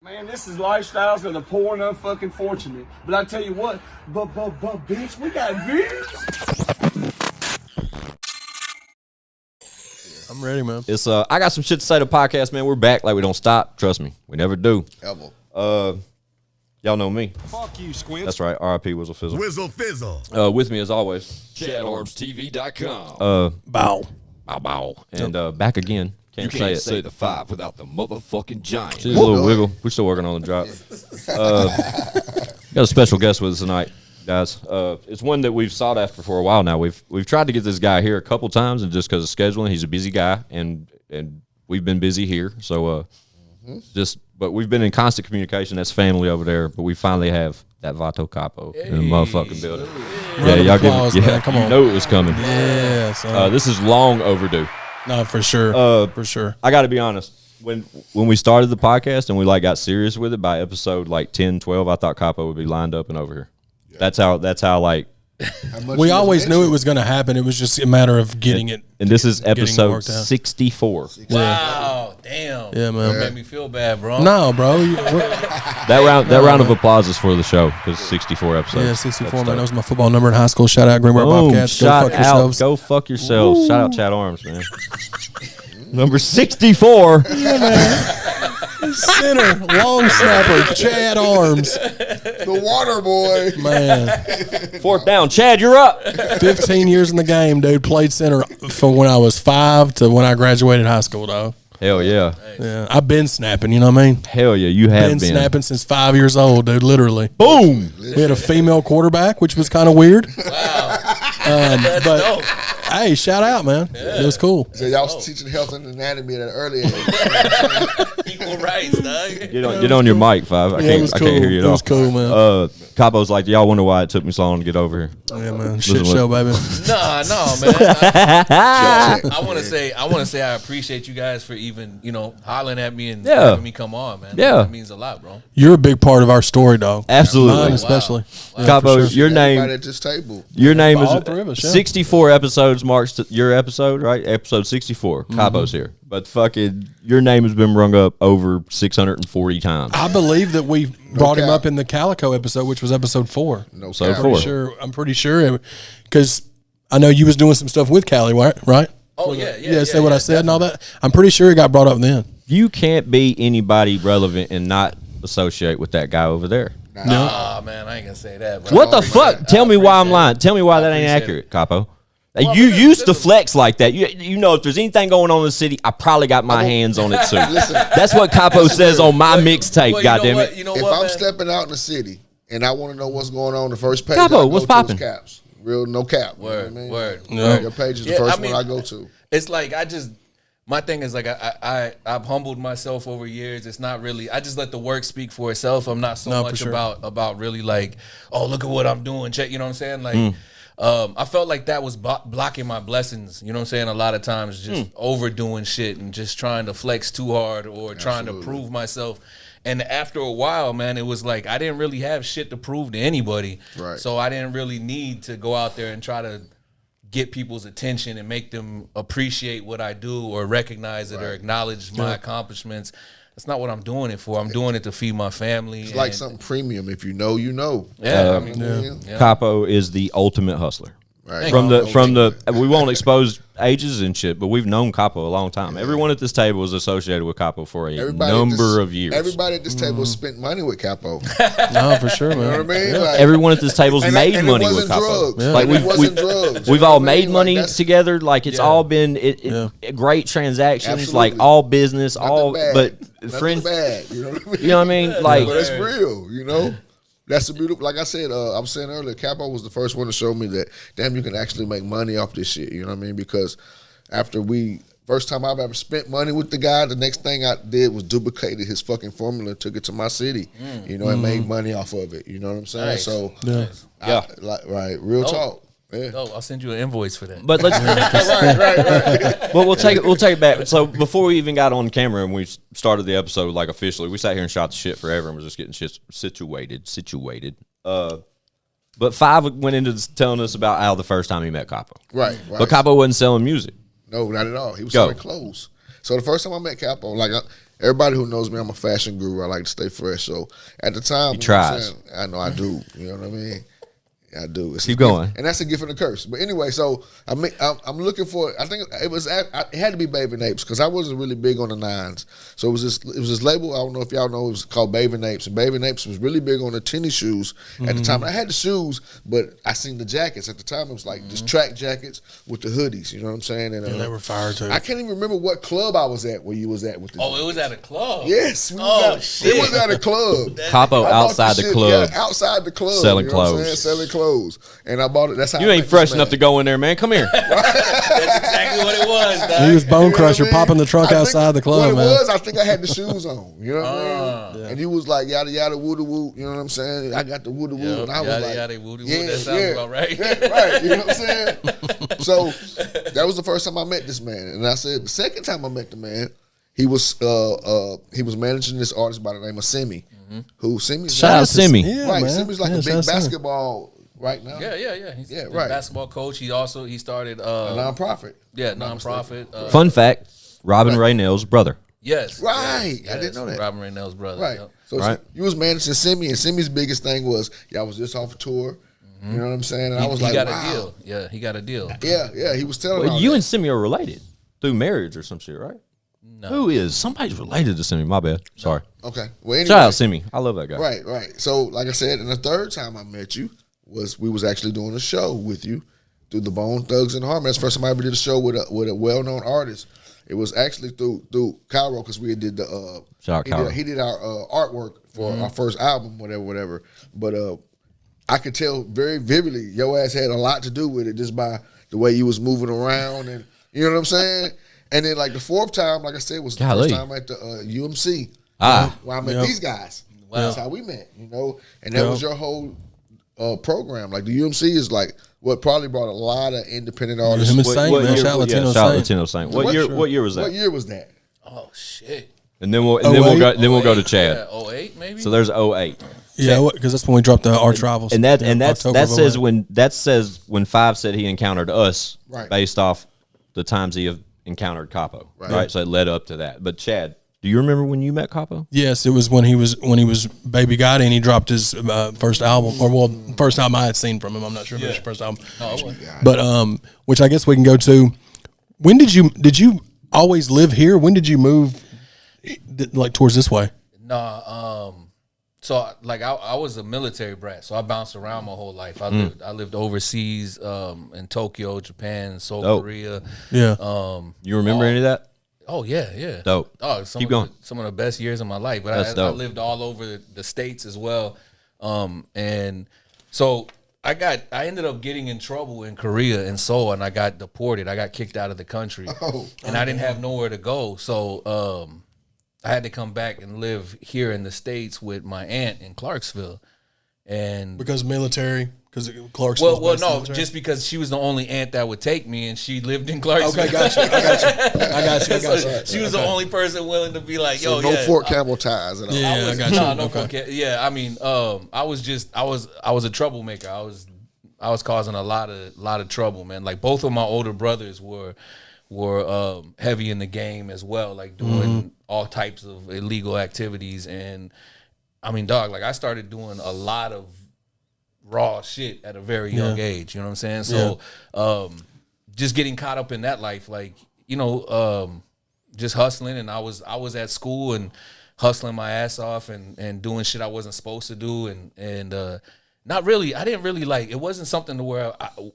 Man, this is lifestyles of the poor and unfucking fortunate. But I tell you what, but bitch, we got views. I'm ready, man. It's I got some shit to say to the podcast, man. We're back like we don't stop. Trust me, we never do. Ever. Y'all know me. Fuck you, Squint. That's right. R.I.P. Whizzle Fizzle. Whizzle Fizzle. With me as always, ChadArmesTV.com. Bow. bow bow, and back again. You can't say the 5 without the motherfucking giant. Just a little wiggle. We're still working on the drop. Got a special guest with us tonight, guys. It's one that we've sought after for a while now. We've tried to get this guy here a couple times, and just because of scheduling, he's a busy guy, and we've been busy here. So but we've been in constant communication. That's family over there. But we finally have that Vato Capo in the motherfucking building. Yeah, y'all applause, give it. man. Come on. You know it was coming. Yeah, son. This is long overdue. No, for sure. For sure. I got to be honest. When we started the podcast and we got serious with it, by episode 10, 12, I thought Capo would be lined up and over here. Yeah. That's how we always knew it was going to happen. It was just a matter of getting it. And this is episode 64. Wow, damn. Yeah, man. That made me feel bad, bro. No, bro. That round of applause is for the show because 64 episodes. Yeah, 64, man. That was my football number in high school. Shout out Greenbrier Bobcats. Go fuck yourselves. Shout out Chad Arms, man. Number 64. Yeah, man. Center, long snapper, Chad Arms. The water boy. Man. Fourth down. Chad, you're up. 15 years in the game, dude. Played center from when I was 5 to when I graduated high school, dog. Hell yeah. Yeah, I've been snapping, you know what I mean? Hell yeah, you have been. Snapping since 5 years old, dude, literally. Boom. We had a female quarterback, which was kind of weird. Wow. But dope. hey, shout out, man. Yeah. It was cool. So y'all was teaching health and anatomy at an early age. Equal rights, dog. Get on your mic, Five. I can't hear you at all. It was cool, man. Capo's like, y'all wonder why it took me so long to get over here. Yeah, man. Shit show, baby. No, man. I want to say I appreciate you guys for even, hollering at me and having me come on, man. Yeah. That means a lot, bro. You're a big part of our story, dog. Absolutely. Mine especially. Wow. Capo, sure. your name Everybody at this table. Your name All three of is us, yeah. 64 episodes marks your episode, right? Episode 64. Capo's here. But fucking your name has been rung up over 640 times. I believe that we brought him cap. up in the Calico episode, which was episode 4. No So cap. four. I'm pretty sure because I know you was doing some stuff with Cali, right? Oh, yeah. Say what I said and all that. I'm pretty sure it got brought up then. You can't be anybody relevant and not associate with that guy over there. Nah, man, I ain't going to say that, bro. What the fuck? Tell me why I'm lying. Tell me why that ain't accurate, Capo. You used to flex like that. You know, if there's anything going on in the city, I probably got my hands on it too. Listen, that's what Capo says on my mixtape. Well, Goddammit. You know if what, I'm man? stepping out in the city and I want to know what's going on, the first page Capo, I go what's to poppin'? is Caps. Real no cap. Word, you know what I mean? word. Yeah. Your page is the Yeah, first I mean, one I go to. It's like my thing is like I've humbled myself over years. It's not really. I just let the work speak for itself. I'm not so much about really like, oh, look at what I'm doing. Check, you know what I'm saying? Like, I felt like that was blocking my blessings. You know what I'm saying? A lot of times, just overdoing shit and just trying to flex too hard or trying to prove myself. And after a while, man, it was like I didn't really have shit to prove to anybody. Right. So I didn't really need to go out there and try to get people's attention and make them appreciate what I do or recognize it or acknowledge my accomplishments. That's not what I'm doing it for. I'm doing it to feed my family. It's like something premium. If you know, you know. Yeah, Capo is the ultimate hustler. Right. From the we won't expose ages and shit, but we've known Capo a long time. Everyone at this table is associated with Capo for a number of years. Everybody at this table spent money with Capo. No, for sure, man. You know what I mean? Like, Everyone at this table's made and money it with wasn't Capo. drugs. Like It wasn't drugs. we've You know all what I made mean? money Like, that's together. Like it's all been great transactions. Absolutely. Like all business, nothing all bad. but Nothing friends. bad. You know what I mean? You know what I mean? Like But it's real, you know? That's the beautiful. Like I said, I was saying earlier, Capo was the first one to show me that, damn, you can actually make money off this shit. You know what I mean? Because after first time I've ever spent money with the guy, the next thing I did was duplicated his fucking formula, took it to my city, and made money off of it. You know what I'm saying? Nice. So, real talk. Yeah. Oh, I'll send you an invoice for that. But let's right. But we'll take it back. So before we even got on camera and we started the episode like officially, we sat here and shot the shit forever and was just getting shit situated. But Five went into telling us about how the first time he met Capo. Right. But Capo wasn't selling music. No, not at all. He was selling clothes. So the first time I met Capo, everybody who knows me, I'm a fashion guru. I like to stay fresh. So at the time, He tries. I know I do. You know what I mean? I do. It's Keep a gift, going. and that's a gift and a curse. But anyway, so I'm looking for. I think it had to be Baby Napes because I wasn't really big on the 9s. So it was this label. I don't know if y'all know. It was called Baby Napes, and Baby Napes was really big on the tennis shoes at the time. I had the shoes, but I seen the jackets at the time. It was like just track jackets with the hoodies. You know what I'm saying? And they were fire too. I can't even remember what club I was at where you was at with the. Oh, it was at a club. Yes. Shit. It was at a club. Capo I bought outside the shit, club. yeah, outside the club, Selling you know what I'm clothes. saying? Selling clothes, and I bought it. That's how You I ain't met fresh this enough to man. go in there, man. Come here. That's exactly what it was, dog. He was bone You know what crusher, I mean? popping the trunk I think outside the club, what it man. was, I think I had the shoes on. You know what I mean? And he was like yada yada woo woo. You know what I'm saying? I got the woo woo, and I was Yada, like yada, woody, woo. That sounds about right. Yeah, right. You know what I'm saying? So that was the first time I met this man, and I said the second time I met the man, he was managing this artist by the name of Simi, who Simi's Shout out Simi. Yeah, right. man. Simi's like Yeah, a shout out big Simi. basketball right now. Yeah. He's Yeah, a right. basketball coach. He started A nonprofit. nonprofit. Fun fact: Robin Raynell's brother. Yes. Right. Yes, I didn't know that. Robin Raynell's brother. Right. Yep. So Right. you was managing Simi, and Simi's biggest thing was y'all was just off tour. You know what I'm saying? And I was he like, got wow. a deal. Yeah, he got a deal. Yeah. He was telling Well, all you that. and Simi are related through marriage or some shit, right? No. Who is? Somebody's related to Simi. My bad. Sorry. Okay. Well, anyway, Shout out Simi. I love that guy. Right. So, like I said, and the third time I met you we was actually doing a show with you through the Bone Thugs and Harmony. That's the first time I ever did a show with a well known artist. It was actually through Cairo because we did the Shout out Cairo. he did our artwork for our first album, whatever. But I could tell very vividly your ass had a lot to do with it just by the way you was moving around, and you know what I'm saying. And then like the fourth time, like I said, was the Golly. first time at the UMC where I met Yep. these guys. Wow. That's how we met, you know. And that was your whole program. Like the UMC is like what probably brought a lot of independent artists. Him and Saint, man. Shout out Latino shout out Saint. Latino Saint. What year was that? What year was that? Oh shit. And then we'll go to 08? Chad. Yeah, 08 maybe. So there's 08. Yeah, because that's when we dropped the Arch Rivals. And that October of says 08. when Five said he encountered us Right. based off the times he have encountered Capo. Right. Right. So it led up to that. But Chad, do you remember when you met Capo? Yes, it was when he was Baby Gotti and he dropped his first album, first album I had seen from him. I'm not sure if it was your first album, but which I guess we can go to. When did you always live here? When did you move, like towards this way? No, so like I was a military brat, so I bounced around my whole life. I lived overseas, in Tokyo, Japan, Seoul, Dope. Korea. Yeah, You remember any of that? Oh yeah. Dope. Oh, Keep going. Some of the best years of my life. But That's I dope. lived all over the states as well, and so I ended up getting in trouble in Korea and Seoul, and I got deported. I got kicked out of the country, and I didn't have nowhere to go. So I had to come back and live here in the States with my aunt in Clarksville, and because military, because Clarksville. well, no, just because she was the only aunt that would take me, and she lived in Clarksville. Okay, got you. I got you. So she was the only person willing to be like, "Yo, So no yeah, Fort Campbell ties at all. Yeah. I got you. no, Okay. yeah. I mean, I was a troublemaker. I was causing a lot of trouble, man. Like both of my older brothers were heavy in the game as well, like doing all types of illegal activities. And I mean, dog, like I started doing a lot of raw shit at a very young age. You know what I'm saying? So, just getting caught up in that life, like, you know, just hustling. And I was at school and hustling my ass off and doing shit I wasn't supposed to do. And not really, I didn't really like, it wasn't something to where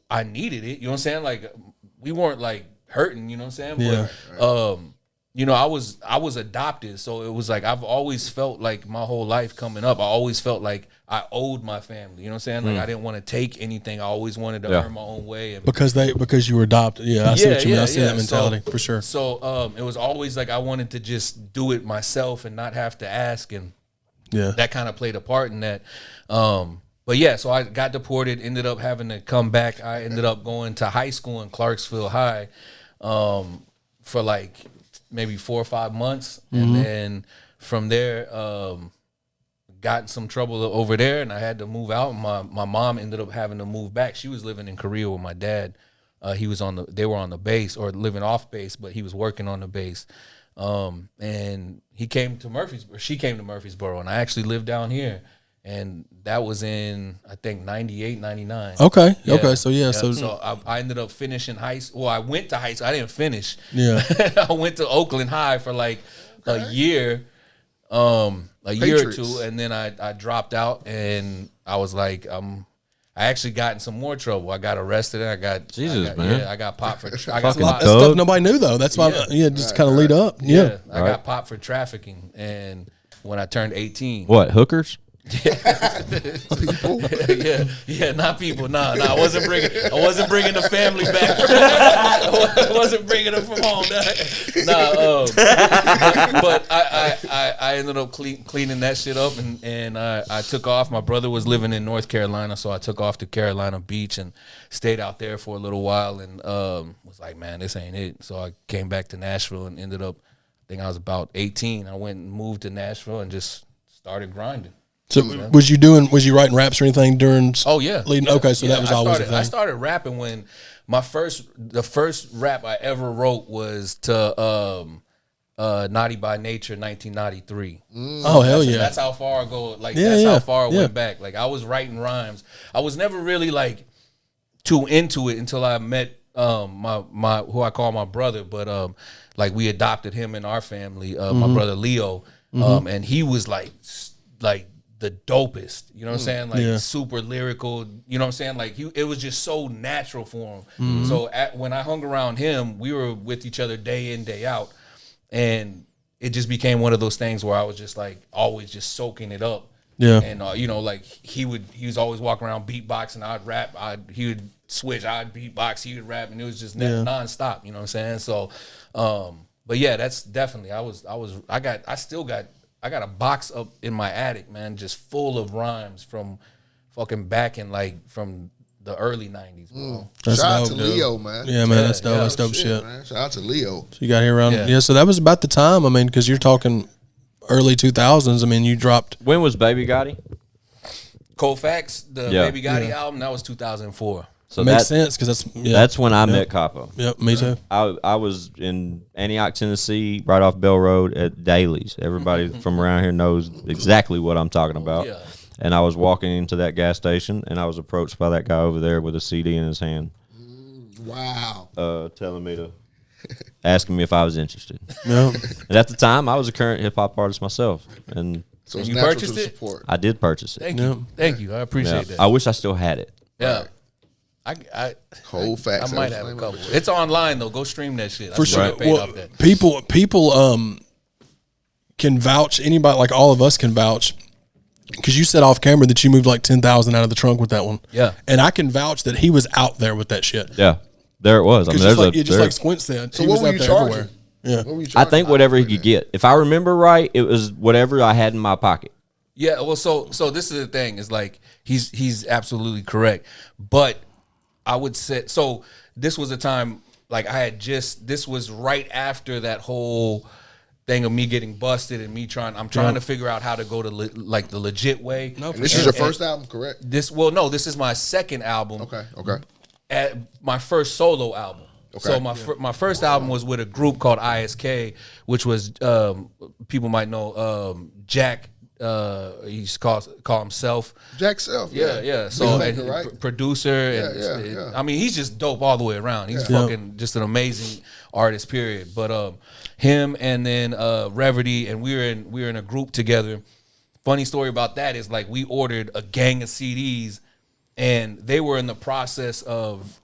I needed it. You know what I'm saying? Like we weren't like hurting, you know what I'm saying? Yeah. But, you know, I was adopted. So it was like, I've always felt like my whole life coming up, I always felt like I owed my family. You know what I'm saying? Like I didn't want to take anything. I always wanted to earn my own way. And because you were adopted. Yeah, I see what you mean. I see that mentality for sure. So it was always like I wanted to just do it myself and not have to ask, and that kind of played a part in that. But yeah, so I got deported, ended up having to come back. I ended up going to high school in Clarksville High for like maybe 4 or 5 months, and then from there got in some trouble over there, and I had to move out. My mom ended up having to move back. She was living in Korea with my dad. They were on the base or living off base, but he was working on the base. And he came to Murfreesboro. She came to Murfreesboro, and I actually lived down here. And that was in, I think, 98, 99. Okay. Yeah. Okay. So yeah. So I ended up finishing high school. Well, I went to high school. I didn't finish. Yeah. I went to Oakland High for like a year, or two, and then I dropped out, and I was like, I actually got in some more trouble. I got arrested. And I got popped for. I got That's stuff nobody knew though. That's why. Just kind of lead up. Yeah. I got popped for trafficking, and when I turned 18, What, hookers? People. yeah, not people. Nah, I wasn't bringing the family back. I wasn't bringing them from home. But I ended up cleaning that shit up, and I took off. My brother was living in North Carolina, so I took off to Carolina Beach and stayed out there for a little while, and was like, man, this ain't it. So I came back to Nashville and ended up, I think I was about 18. I went and moved to Nashville and just started grinding. So was you writing raps or anything during? Oh yeah, leading. Okay, so that was always a thing. I started rapping when the first rap I ever wrote was to Naughty by Nature, 1993. Oh hell yeah! That's how far I go. Like that's how far I went back. Like I was writing rhymes. I was never really like too into it until I met my who I call my brother, but like we adopted him in our family. My brother Leo, and he was like the dopest, you know what I'm saying? Like super lyrical, you know what I'm saying? Like it was just so natural for him. So when I hung around him, we were with each other day in, day out. And it just became one of those things where I was just like always just soaking it up. Yeah. And like he was always walking around beatboxing, I'd rap, he would switch, I'd beatbox, he would rap, and it was just nonstop, you know what I'm saying? So but yeah, that's definitely I got a box up in my attic, man, just full of rhymes from fucking back in from the early 90s, bro. That's Shout out dope, to dude. Leo, man. Yeah, man, that's dope. That's dope shit. Man. Shout out to Leo. So you got here around, so that was about the time. I mean, because you're talking early 2000s. I mean, you dropped. When was Baby Gotti? Cold Facts, the Baby Gotti album, that was 2004. So makes sense because that's when I met Capo. Yep, me too. I was in Antioch, Tennessee, right off Bell Road at Daly's. Everybody from around here knows exactly what I'm talking about. Yeah. And I was walking into that gas station, and I was approached by that guy over there with a CD in his hand. Wow. Telling me to, asking me if I was interested. Yeah. And at the time, I was a current hip hop artist myself, and So it's you natural purchased to it? support. I did purchase it. Thank you. I appreciate that. I wish I still had it. Yeah. Cold Facts. I might have a couple. It's online though. Go stream that shit. For sure. Paid Well, off that. people can vouch. Anybody, like all of us, can vouch. Because you said off camera that you moved like 10,000 out of the trunk with that one. Yeah. And I can vouch that he was out there with that shit. Yeah, there it was. I mean, Just like Squint said, So he what was were out you there charging? everywhere. Yeah. What were you I charging? think whatever he could get. If I remember right, it was whatever I had in my pocket. Yeah, well, so this is the thing. Is like he's absolutely correct, but I would say so. This was a time like this was right after that whole thing of me getting busted and me I'm trying to figure out how to go to like the legit way. No, And this is your first album, correct? This is my second album. Okay. At my first solo album. Okay. So my first album was with a group called ISK, which was people might know Jack. He used to call himself Jack Self. Yeah. So Maker, and right? producer, and Yeah. I mean, he's just dope all the way around. He's fucking just an amazing artist. Period. But him and then Reverdy, and we were in a group together. Funny story about that is like we ordered a gang of CDs, and they were in the process of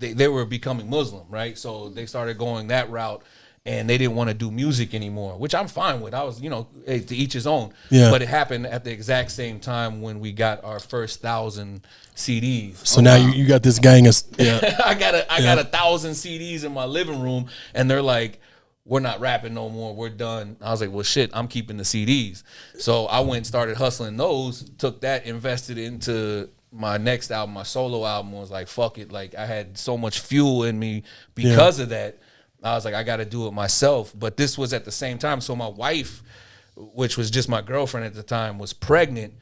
they were becoming Muslim, right? So they started going that route. And they didn't want to do music anymore, which I'm fine with. I was, hey, to each his own. Yeah. But it happened at the exact same time when we got our first 1,000 CDs. So now you got this gang of I got 1,000 CDs in my living room, and they're like, "We're not rapping no more. We're done." I was like, "Well, shit, I'm keeping the CDs." So I went and started hustling those. Took that, invested into my next album, my solo album. Was like, fuck it. Like I had so much fuel in me because of that. I was like, I got to do it myself. But this was at the same time. So my wife, which was just my girlfriend at the time, was pregnant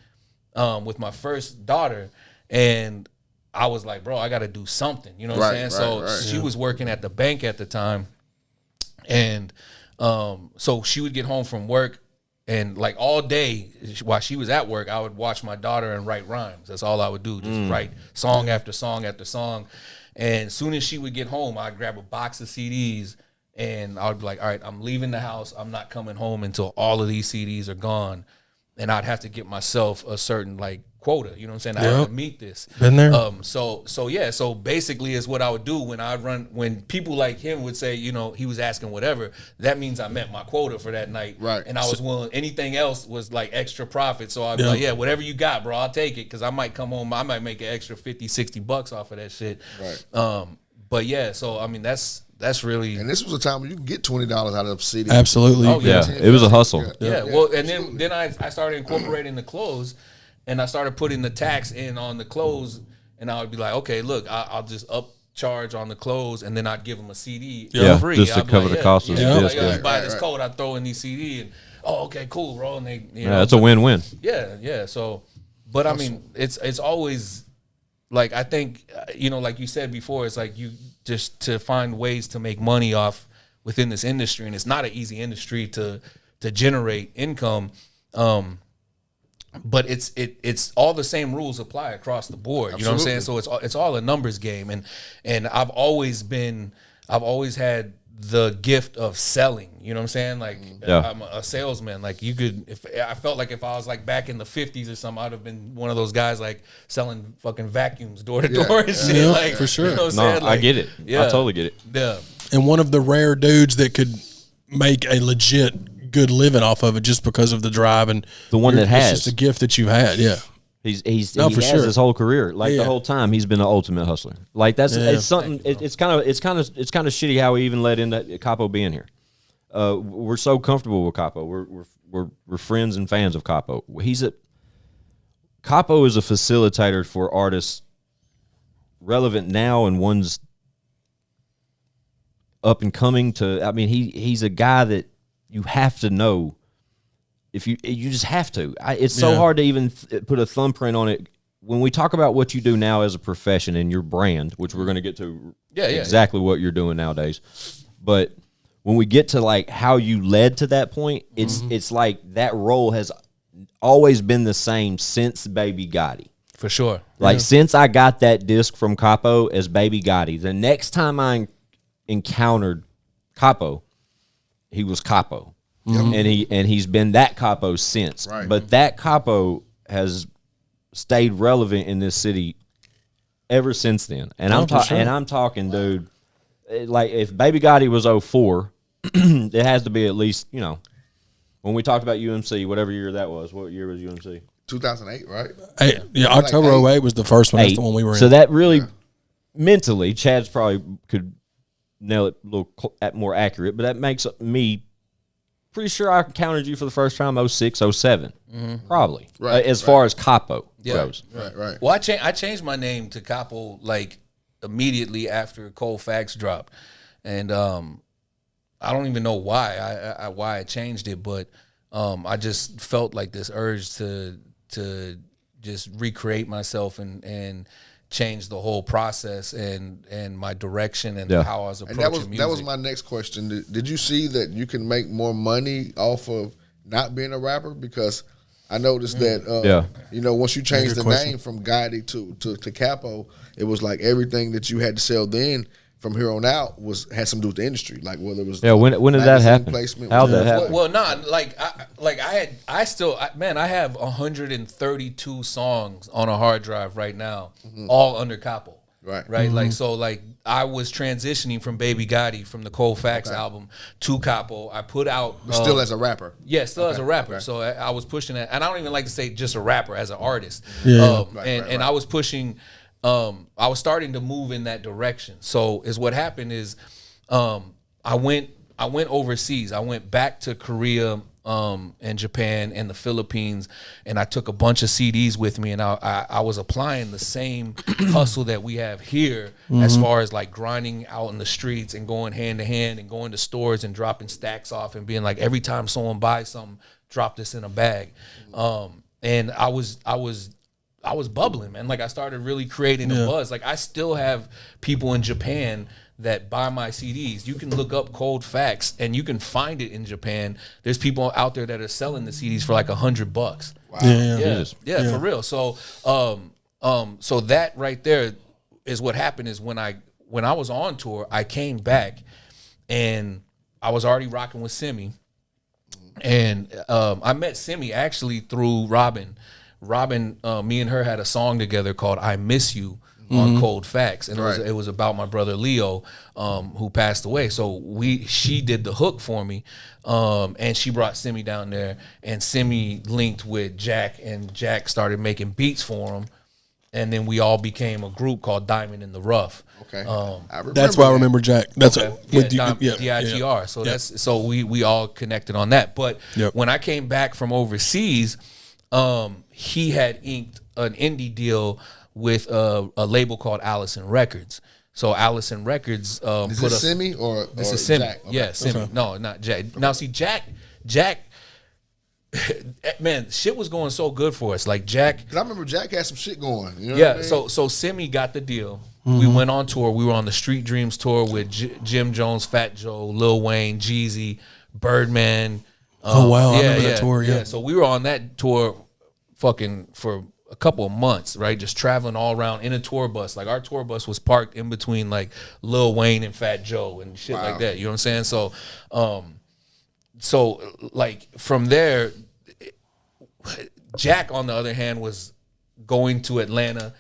with my first daughter. And I was like, bro, I got to do something. You know what I'm saying? So she was working at the bank at the time. And so she would get home from work, and like all day while she was at work, I would watch my daughter and write rhymes. That's all I would do, just write song after song after song. And as soon as she would get home, I'd grab a box of CDs, and I would be like, all right, I'm leaving the house. I'm not coming home until all of these CDs are gone. And I'd have to get myself a certain like quota, you know what I'm saying? I have to meet this. Been there. So basically is what I would do when people like him would say, you know, he was asking whatever, that means I met my quota for that night. Right. And I was willing, anything else was like extra profit. So I'd be like, yeah, whatever you got, bro, I'll take it. Cause I might come home, I might make an extra $50-$60 off of that shit. Right. But yeah, so I mean that's really, And this was a time when you could get $20 out of a CD. Absolutely. Oh, Yeah, it was a hustle. yeah. Well, and then I started incorporating the clothes, and I started putting the tax in on the clothes, and I would be like, okay, look, I'll just upcharge on the clothes, and then I'd give them a CD for free. Just to I'd be cover like, the cost of the like, disc. yo, you buy this coat, I throw in these CD, and okay, cool, bro. And they, Yeah, that's a win-win. yeah. So, but I mean, it's always like, I think, you know, like you said before, it's like you just to find ways to make money off within this industry, and it's not an easy industry to generate income. But it's all the same rules apply across the board. You know what I'm saying? So it's all a numbers game, and I've always had the gift of selling. You know what I'm saying? Like I'm a salesman. Like you could, I felt like if I was like back in the 50s or something, I'd have been one of those guys like selling fucking vacuums door to door and shit. Yeah, like for sure. You know what I'm No, saying? I Like, get it. Yeah, I totally get it. Yeah. And one of the rare dudes that could make a legit good living off of it just because of the drive and The one that it's has. just a gift that you had. Yeah. He No, for has sure. his whole career, like Yeah. the whole time he's been an ultimate hustler. Like that's it's something. It's kind of shitty how we even led into Capo being here. We're so comfortable with Capo. We're friends and fans of Capo. Capo is a facilitator for artists relevant now and ones up and coming to. I mean, he's a guy that you have to know. If you just have to. It's so hard to even put a thumbprint on it. When we talk about what you do now as a profession and your brand, which we're going to get to exactly what you're doing nowadays. But when we get to like how you led to that point, it's like that role has always been the same since Baby Gotti. For sure. Like since I got that disc from Capo as Baby Gotti, the next time I encountered Capo, he was Capo. And he's been that Capo since. Right. But that Capo has stayed relevant in this city ever since then. And I'm talking, dude, like if Baby Gotti was 04, it has to be at least, you know, when we talked about UMC, whatever year that was. What year was UMC? 2008, right? October 08 was the first one. That's the one we were in. So that really, mentally, Chad's probably could nail it a little more accurate, but that makes me pretty sure I encountered you for the first time 06, 07. Probably. Right, As far as Capo goes. Right. Well, I changed my name to Capo like immediately after Cold Facts dropped, and I don't even know why I changed it, but I just felt like this urge to just recreate myself and change the whole process and my direction and how I was approaching music. That was my next question. Did you see that you can make more money off of not being a rapper? Because I noticed that you know, once you change the name from Gotti to Capo, it was like everything that you had to sell then from here on out had something to do with the industry. Like whether it was when did that happen? How'd that happen? Well, I have 132 songs on a hard drive right now, all under Capo. Right. Like, so like I was transitioning from Baby Gotti from the Cold Facts album to Capo. I put out still as a rapper. Yeah, still as a rapper. So I was pushing that, and I don't even like to say just a rapper, as an artist. And I was pushing. I was starting to move in that direction. So what happened is, I went overseas. I went back to Korea, and Japan and the Philippines, and I took a bunch of CDs with me, and I was applying the same hustle that we have here, as far as like grinding out in the streets and going hand to hand and going to stores and dropping stacks off and being like, every time someone buys something, drop this in a bag. And I was bubbling, man. Like I started really creating a buzz. Like I still have people in Japan that buy my CDs. You can look up Cold Facts and you can find it in Japan. There's people out there that are selling the CDs for like $100. Wow. Yeah, for real. So, so that right there is what happened. Is when I was on tour, I came back and I was already rocking with Simi, and I met Simi actually through Robin. Robin, me and her had a song together called "I Miss You" on Cold Facts, and it was about my brother Leo, who passed away. So she did the hook for me, and she brought Simi down there, and Simi linked with Jack, and Jack started making beats for him, and then we all became a group called Diamond in the Rough. Okay, that's why I remember Jack. That's DITR. So that's so we all connected on that. But when I came back from overseas, he had inked an indie deal with a label called Allison Records. So Allison Records is this Simi or this is Simi. Jack? Okay. Yeah, Simi. Okay. No, not Jack. Now see, Jack, man, shit was going so good for us. Like Jack, because I remember Jack had some shit going. You know what I mean? So Simi got the deal. We went on tour. We were on the Street Dreams tour with Jim Jones, Fat Joe, Lil Wayne, Jeezy, Birdman. Oh wow, I remember that tour. Yeah. So we were on that tour, fucking for a couple of months, right? Just traveling all around in a tour bus. Like our tour bus was parked in between like Lil Wayne and Fat Joe and shit like that. You know what I'm saying? So, so like from there, Jack on the other hand was going to Atlanta,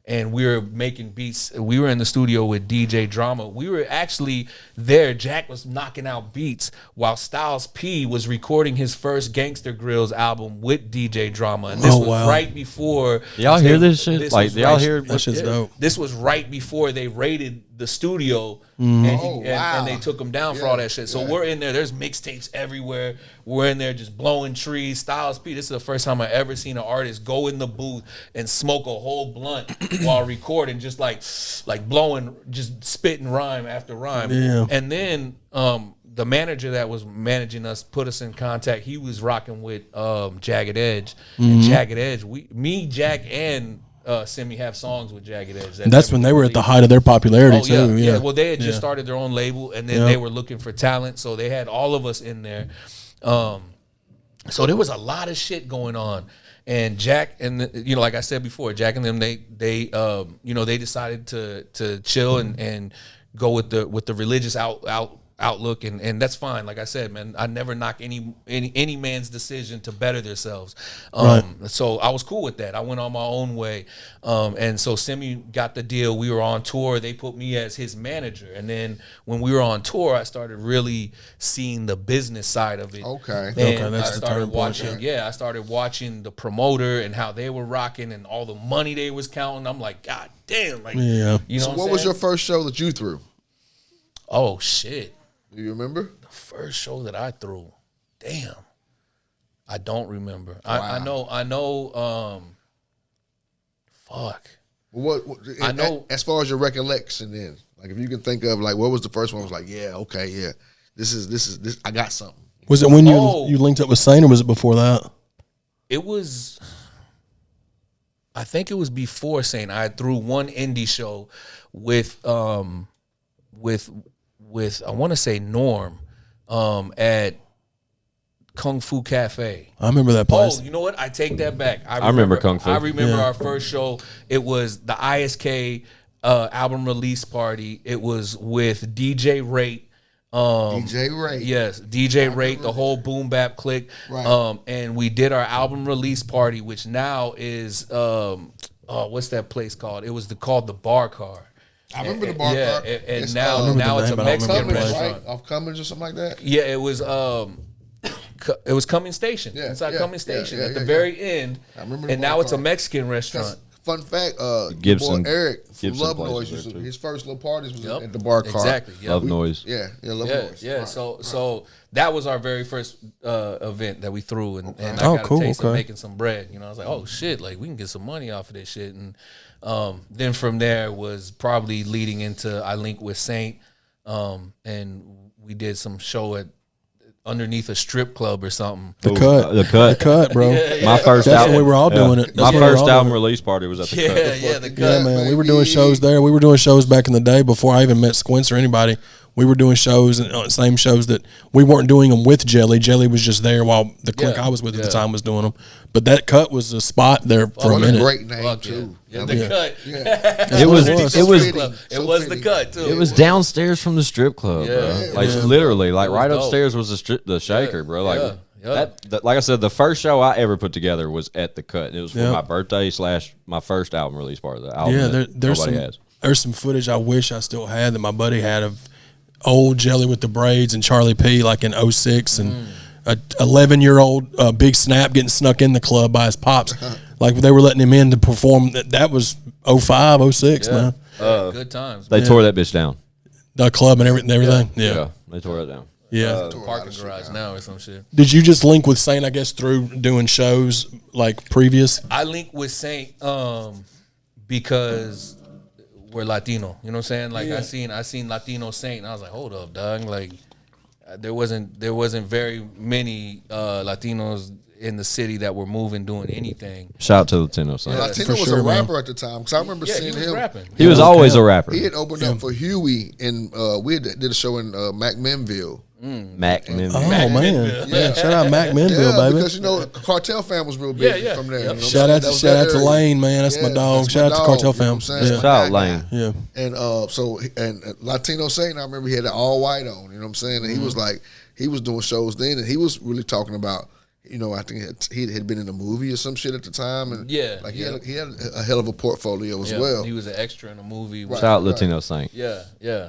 and we were making beats. We were in the studio with DJ Drama. We were actually there. Jack was knocking out beats while Styles P was recording his first Gangster Grills album with DJ Drama. And this was right before. Y'all hear this shit? Like, y'all hear that shit's dope. This was right before they raided the studio, and they took him down for all that shit. So we're in there. There's mixtapes everywhere. We're in there just blowing trees. Styles P, this is the first time I ever seen an artist go in the booth and smoke a whole blunt while recording, just like blowing, just spitting rhyme after rhyme. Yeah. And then the manager that was managing us put us in contact. He was rocking with Jagged Edge. And Jagged Edge, Jack, and Simi have songs with Jagged Edge. And that's when they were at the height of their popularity too. Yeah. Well, they had just started their own label, and then they were looking for talent, so they had all of us in there. So there was a lot of shit going on, and Jack and like I said before, Jack and them they decided to chill and go with the religious outlook, and that's fine. Like I said, man, I never knock any man's decision to better themselves. So I was cool with that. I went on my own way, and so Simi got the deal. We were on tour. They put me as his manager, and then when we were on tour, I started really seeing the business side of it. Okay, and that's I started watching. Yeah, I started watching the promoter and how they were rocking and all the money they was counting. I'm like, God damn, like you know. So what was your first show that you threw? Oh shit. Do you remember? The first show that I threw. Damn. I don't remember. Wow. I know fuck. Well, I know as far as your recollection then. Like if you can think of like what was the first one was like, this is I got something. Was it when you linked up with Saint, or was it before that? It was, I think it was before Saint. I threw one indie show with I want to say Norm at Kung Fu Cafe. I remember that place. Oh, you know what? I take that back. I remember Kung Fu. I remember our first show. It was the ISK album release party. It was with DJ Rate. DJ Rate. Yes, DJ Rate, the whole boom bap clique. Right. And we did our album release party, which now is what's that place called? It was called the Bar Car. I remember the bar car. And now it's a Mexican restaurant. Right? Off Cummins or something like that? Yeah, it was Cummins Station. Inside Cummins Station at the very end. I remember and now it's a Mexican restaurant. Fun fact, Gibson, boy Eric from Gibson Love Noise, his first little parties was at the bar car. Exactly. Yep. Love Noise. Love Noise. Yeah. Right. So that was our very first event that we threw, and I got a taste of making some bread. You know, I was like, oh shit, like we can get some money off of this shit. And then from there was probably leading into I linked with Saint, and we did some show at underneath a strip club or something. The cut, bro. My first That's album. when we were all doing it. My That's when we were first all album doing it. release party was at the cut. The cut. Yeah, man. We were doing shows there. We were doing shows back in the day before I even met Squints or anybody. We were doing shows, and same shows that we weren't doing them with Jelly. Jelly was just there while the clique I was with at the time was doing them. But that cut was a spot there for a minute. Great name too. Yeah, the cut. It was The cut too. It was downstairs from the strip club, bro. Like literally, like right dope. upstairs was the shaker, bro. Like that, like I said, the first show I ever put together was at the cut. And it was for my birthday / my first album release party. The album there's some footage I wish I still had that my buddy had of old Jelly with the braids and Charlie P like in 06 and a 11-year-old Big Snap getting snuck in the club by his pops. Like they were letting him in to perform. That was 05, 06, man. Good times. They tore that bitch down. The club and everything. Yeah. They tore it down. Yeah. Parking garage now or some shit. Did you just link with Saint, I guess, through doing shows like previous? I linked with Saint because we're Latino. You know what I'm saying? Like I seen Latino Saint and I was like, hold up, dog. Like there wasn't very many Latinos in the city that were moving doing anything. Shout out to Latino Saint. Latino was a rapper at the time because I remember seeing him. Rapping. He was always a rapper. He had opened up for Huey, and we did a show in McMinnville. Mac Menville. Oh man, yeah! Shout out Mac Menville, baby. Because Cartel Fam was real big from there. Yep. You know Shout out to Lane, man. That's my dog. Shout out to Cartel Fam. Shout out Lane. Yeah. And Latino Saint, I remember he had an all white on. You know what I'm saying? And he was like, he was doing shows then, and he was really talking about. I think he had been in a movie or some shit at the time, and he had a hell of a portfolio as well. He was an extra in a movie. Shout out Latino Saint. Yeah.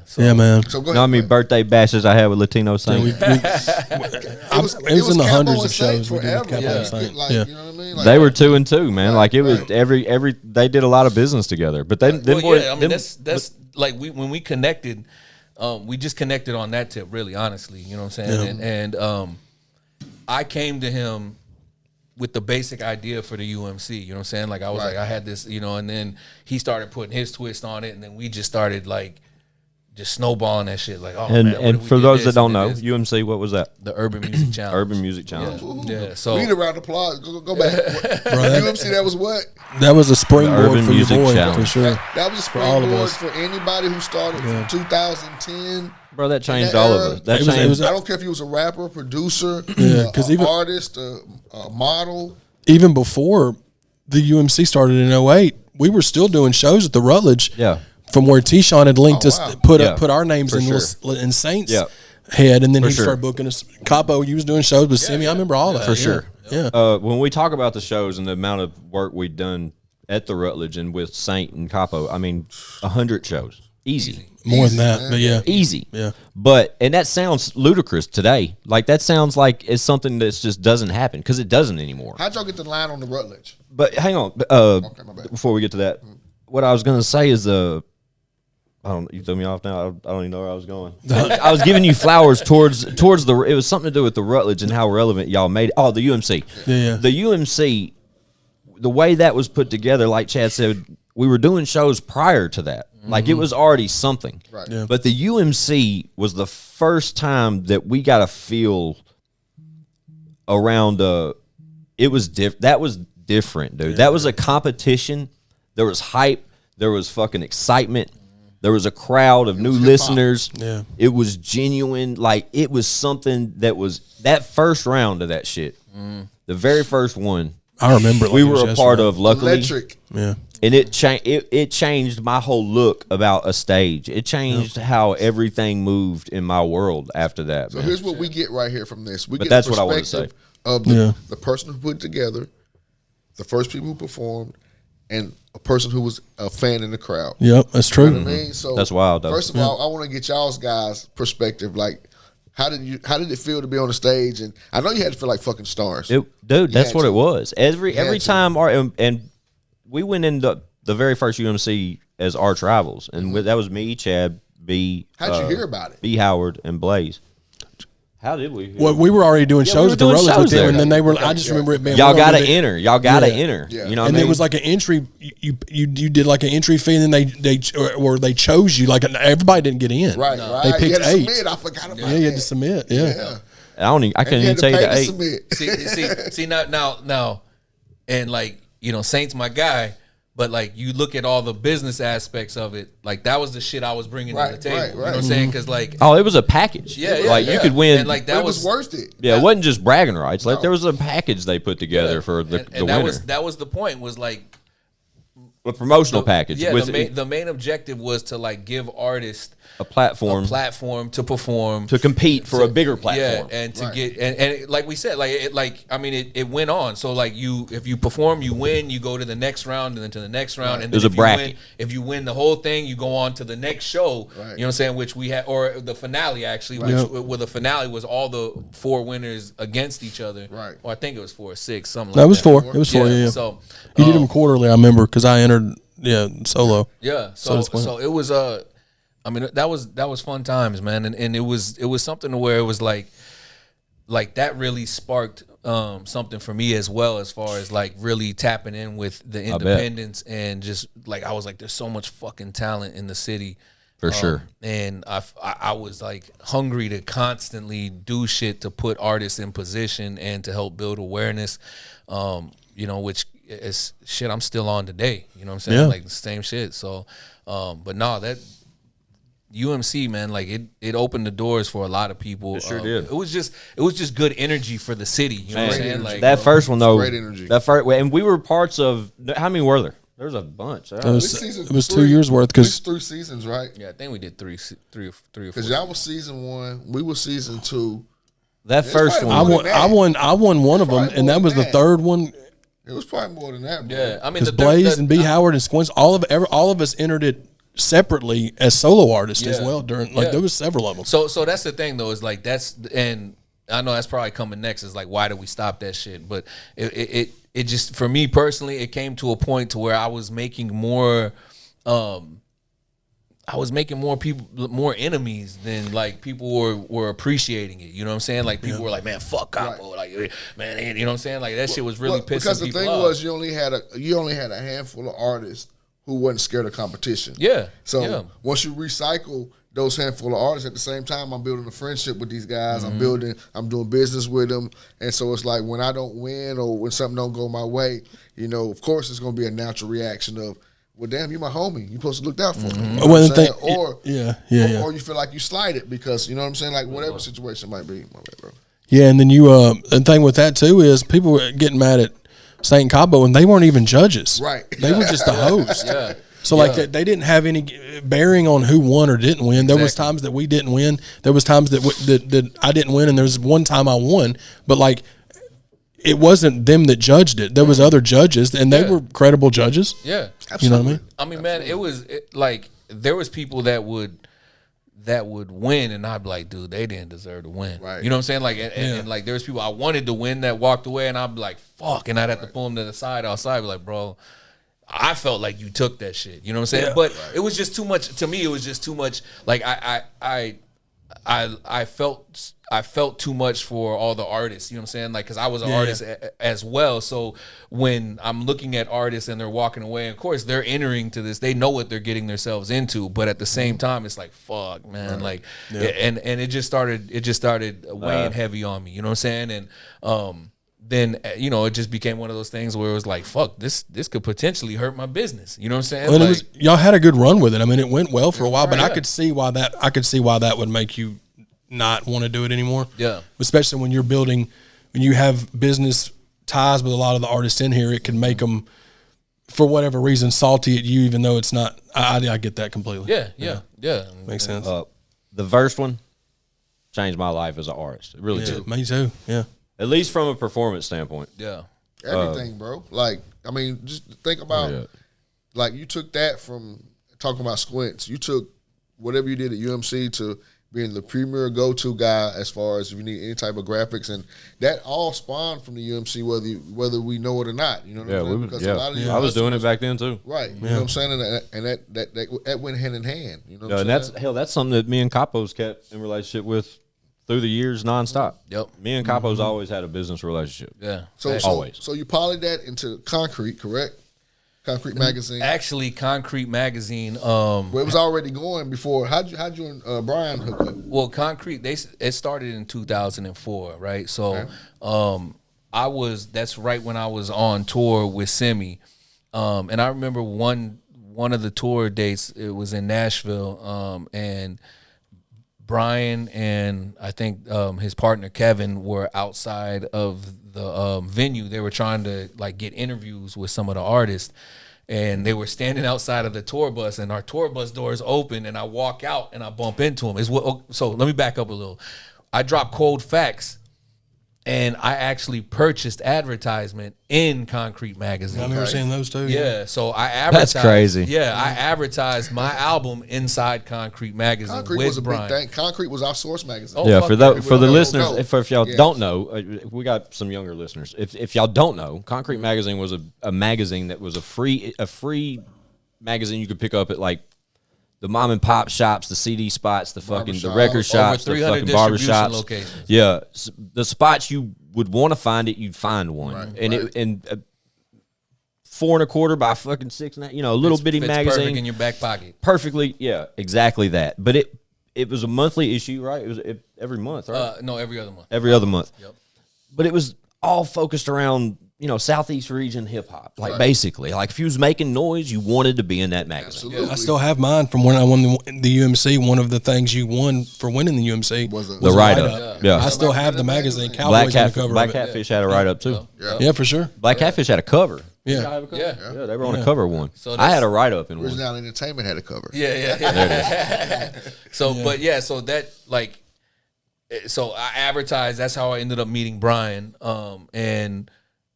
So, Yeah, man. So go You know how many birthday bashes I had with Latino Saint? It was in the Capo hundreds and of Saint shows we did with forever. Capo and Saint. Like, Yeah. you know what I mean? Like, They were 2 and 2, man. Like it was every they did a lot of business together. But then like when we connected, we just connected on that tip, really, honestly. You know what I'm saying? And I came to him with the basic idea for the UMC, you know what I'm saying? Like I was like, I had this, and then he started putting his twist on it, and then we just started like just snowballing that shit. Like, and for those that don't know, UMC, what was that? The Urban Music Challenge. Urban Music Challenge. Yeah. So need a round of applause. Go back. UMC, that was what? That was a springboard Urban for your Music boy, Challenge. for sure. That was a all of springboard us. for anybody who started from 2010. Bro, that changed all of us. That changed. I don't care if he was a rapper, producer, even artist, a model. Even before the UMC started in 08, we were still doing shows at the Rutledge. Yeah. From where T-Shawn had linked us, put our names For in Saints' head, and then he sure. started booking us. Capo, you was doing shows with Simi. I remember all that. For sure. Yeah. When we talk about the shows and the amount of work we've done at the Rutledge and with Saint and Capo, I mean, 100 shows. Easy. More than that, but yeah. Easy. Yeah. And that sounds ludicrous today. Like, that sounds like it's something that just doesn't happen because it doesn't anymore. How'd y'all get the line on the Rutledge? But hang on. my bad. Before we get to that, what I was going to say is, you threw me off now. I don't even know where I was going. I was giving you flowers towards it was something to do with the Rutledge and how relevant y'all made it. Oh, the UMC. Yeah. The UMC, the way that was put together, like Chad said, we were doing shows prior to that. Like, it was already something. Right. Yeah. But the UMC was the first time that we got to feel around it was that was different, dude. That was a competition. There was hype. There was fucking excitement. There was a crowd of new listeners. Yeah. It was genuine. Like, it was something that was that first round of that shit. The very first one. I remember it. We were a part of, luckily. Electric. Yeah. And it changed my whole look about a stage. It changed how everything moved in my world after that. So man. here's what we get right here from this. We But get that's the what I wanted to perspective say. of the person who put it together, the first people who performed, and a person who was a fan in the crowd. Yep, that's true. You know what I mean? So That's wild, though. First of all, I want to get y'all's guys' perspective. Like, how did it feel to be on the stage? And I know you had to feel like fucking stars. Dude, that's had what to. it was. Every to. time and we went into the very first UMC as arch rivals, and that was me, Chad, B. How'd you hear about it? B. Howard and Blaze. How did we? Well, we were already doing shows were at the doing Rutledge shows with them, there. and then they were. I just remember it being. Y'all got to enter. Y'all got to enter. Yeah. You know what And I mean? it was like an entry. You did like an entry fee, and then they chose you. Like everybody didn't get in. Right. They picked you had to 8. submit. I forgot about Yeah, you had to submit. Yeah. I can't even tell you the 8. See now, and like, you know, Saint's my guy, but like you look at all the business aspects of it, like that was the shit I was bringing to the table. You know what I'm saying? Because like, oh, it was a package. You could win. And like that was worth it. Yeah, it wasn't just bragging rights. Like there was a package they put together for the winner. That was the point. Was like a promotional package. Yeah, the main objective was to like give artists a platform to perform, to compete for a bigger platform. Yeah, and to get and like we said, like it went on. So like if you perform, you win, you go to the next round and then to the next round. And there's a bracket. If you win the whole thing, you go on to the next show. Right. You know what I'm saying? Which we had, or the finale actually, where the finale was all the 4 winners against each other. Right. Or I think it was 4 or 6, something like that. That Was 4. It was 4. Yeah. So you did them quarterly, I remember, because I entered solo. Yeah. So it was I mean, that was fun times, man, and it was something to where it was like that really sparked something for me as well, as far as like really tapping in with the independents, and just like I was like, there's so much fucking talent in the city, for sure, and I was like hungry to constantly do shit to put artists in position and to help build awareness, you know, which is shit I'm still on today. You know what I'm saying? Yeah. Like the same shit. So, but no, that UMC, man, like it opened the doors for a lot of people. It sure did. It was just good energy for the city. You know what I'm saying? Like that first one though, great energy. That first, and we were parts of. How many were there? There was a bunch. It was 2 years worth, because 3 seasons, right? Yeah, I think we did three or four. Because y'all was season 1, we were season 2. That first one, I won one of them, and that was the third one. It was probably more than that, bro. Yeah, I mean, Because Blaze and B. Howard and Squints, all of us entered it separately as solo artists as well. During there was several of them. So that's the thing though, is like and I know that's probably coming next. Is like, why did we stop that shit? But it just, for me personally, it came to a point to where I was making more. I was making more enemies than like people were appreciating it. You know what I'm saying? Like people were like, "Man, fuck Capo," like, "Man," you know what I'm saying? Like that shit was really pissing people off. Because the thing was, you only had a handful of artists who wasn't scared of competition. Yeah. So once you recycle those handful of artists, at the same time, I'm building a friendship with these guys. Mm-hmm. I'm doing business with them, and so it's like when I don't win or when something don't go my way, you know, of course, it's going to be a natural reaction of, well, damn, you my homie. You supposed to look out for me. Mm-hmm. You know what I'm saying? Or you feel like you slighted because, you know what I'm saying? Like whatever situation might be. My bad, bro. Yeah, and then the thing with that too is people were getting mad at Saint Capo, and they weren't even judges. Right. They were just the host. Yeah. So like they didn't have any bearing on who won or didn't win. There was times that we didn't win. There was times that I didn't win, and there was one time I won. But like, it wasn't them that judged it. There was other judges, and they were credible judges. Yeah, absolutely. You know what I mean? I mean, man, it was like there was people that would win, and I'd be like, dude, they didn't deserve to win. Right. You know what I'm saying? Like, and like there was people I wanted to win that walked away, and I'd be like, fuck, and I'd have to pull them to the side outside, be like, bro, I felt like you took that shit. You know what I'm saying? Yeah. But it was just too much to me. It was just too much. Like I felt too much for all the artists. You know what I'm saying? Like, because I was an artist as well. So when I'm looking at artists and they're walking away, of course they're entering to this. They know what they're getting themselves into. But at the same time, it's like, fuck, man. Like, and it just started weighing heavy on me. You know what I'm saying? And then, you know, it just became one of those things where it was like, fuck, this could potentially hurt my business. You know what I'm saying? Well, like, y'all had a good run with it. I mean, it went well for a while, but I could see why that would make you not want to do it anymore. Yeah. Especially when when you have business ties with a lot of the artists in here, it can make them, for whatever reason, salty at you, even though it's not. I get that completely. Yeah. Makes sense. The first one changed my life as an artist. It really did. Me too. Yeah. At least from a performance standpoint. Yeah. Everything, bro. Like, I mean, just think about, like, you took that from talking about Squints. You took whatever you did at UMC to being the premier go-to guy as far as if you need any type of graphics, and that all spawned from the UMC, whether we know it or not. You know what I'm saying? Because a lot of I was doing it back then too. Right. You know what I'm saying? And that went hand in hand. You know what I'm saying? That's something that me and Capo's kept in relationship with through the years nonstop. Yep. Me and Capo's always had a business relationship. Yeah. So always. So you poly that into concrete, correct? Concrete Magazine. Actually, Concrete Magazine. Well, it was already going before. How'd you and Brian hook up? Well, Concrete, it started in 2004, right? So, that's right when I was on tour with Simi, and I remember one of the tour dates. It was in Nashville, and Brian and I think his partner Kevin were outside of the venue. They were trying to like get interviews with some of the artists, and they were standing outside of the tour bus, and our tour bus doors open, and I walk out and I bump into him. So let me back up a little. I dropped Cold Facts, and I actually purchased advertisement in Concrete Magazine. I remember seeing those too. Yeah, so I advertised. That's crazy. Yeah, I advertised my album inside Concrete Magazine. Concrete with was a Brian. big thing. Concrete was our source magazine. Oh, Yeah, fuck for yeah. for the Don't listeners, know. if y'all Yeah. don't know, we got some younger listeners. If y'all don't know, Concrete Magazine was a magazine that was a free magazine you could pick up at like the mom and pop shops, the CD spots, the fucking the Barbershop. record shops, the 300 fucking barber distribution shops. locations. Yeah, the spots you would want to find it, you'd find one, Right, and right. it and 4 1/4 by fucking 6, you know, a little bitty Fits magazine. perfect in your back pocket. Perfectly, yeah, exactly that. But it was a monthly issue, right? It was every month, right? No, every other month. Every other month. Yep. But it was all focused around, you know, Southeast region hip hop. Like basically, like if you was making noise, you wanted to be in that magazine. Absolutely. I still have mine from when I won the UMC. One of the things you won for winning the UMC Was The a write-up. Yeah. I still have the magazine. Black Cowboys on the cover Black of it. Catfish had a write-up too. Yeah, for sure. Black Catfish had a cover. Yeah. Yeah. Yeah, they were on a cover of one. So I had a write-up in one. Original Entertainment had a cover. Yeah. So, but yeah, so that like, so I advertised. That's how I ended up meeting Brian. And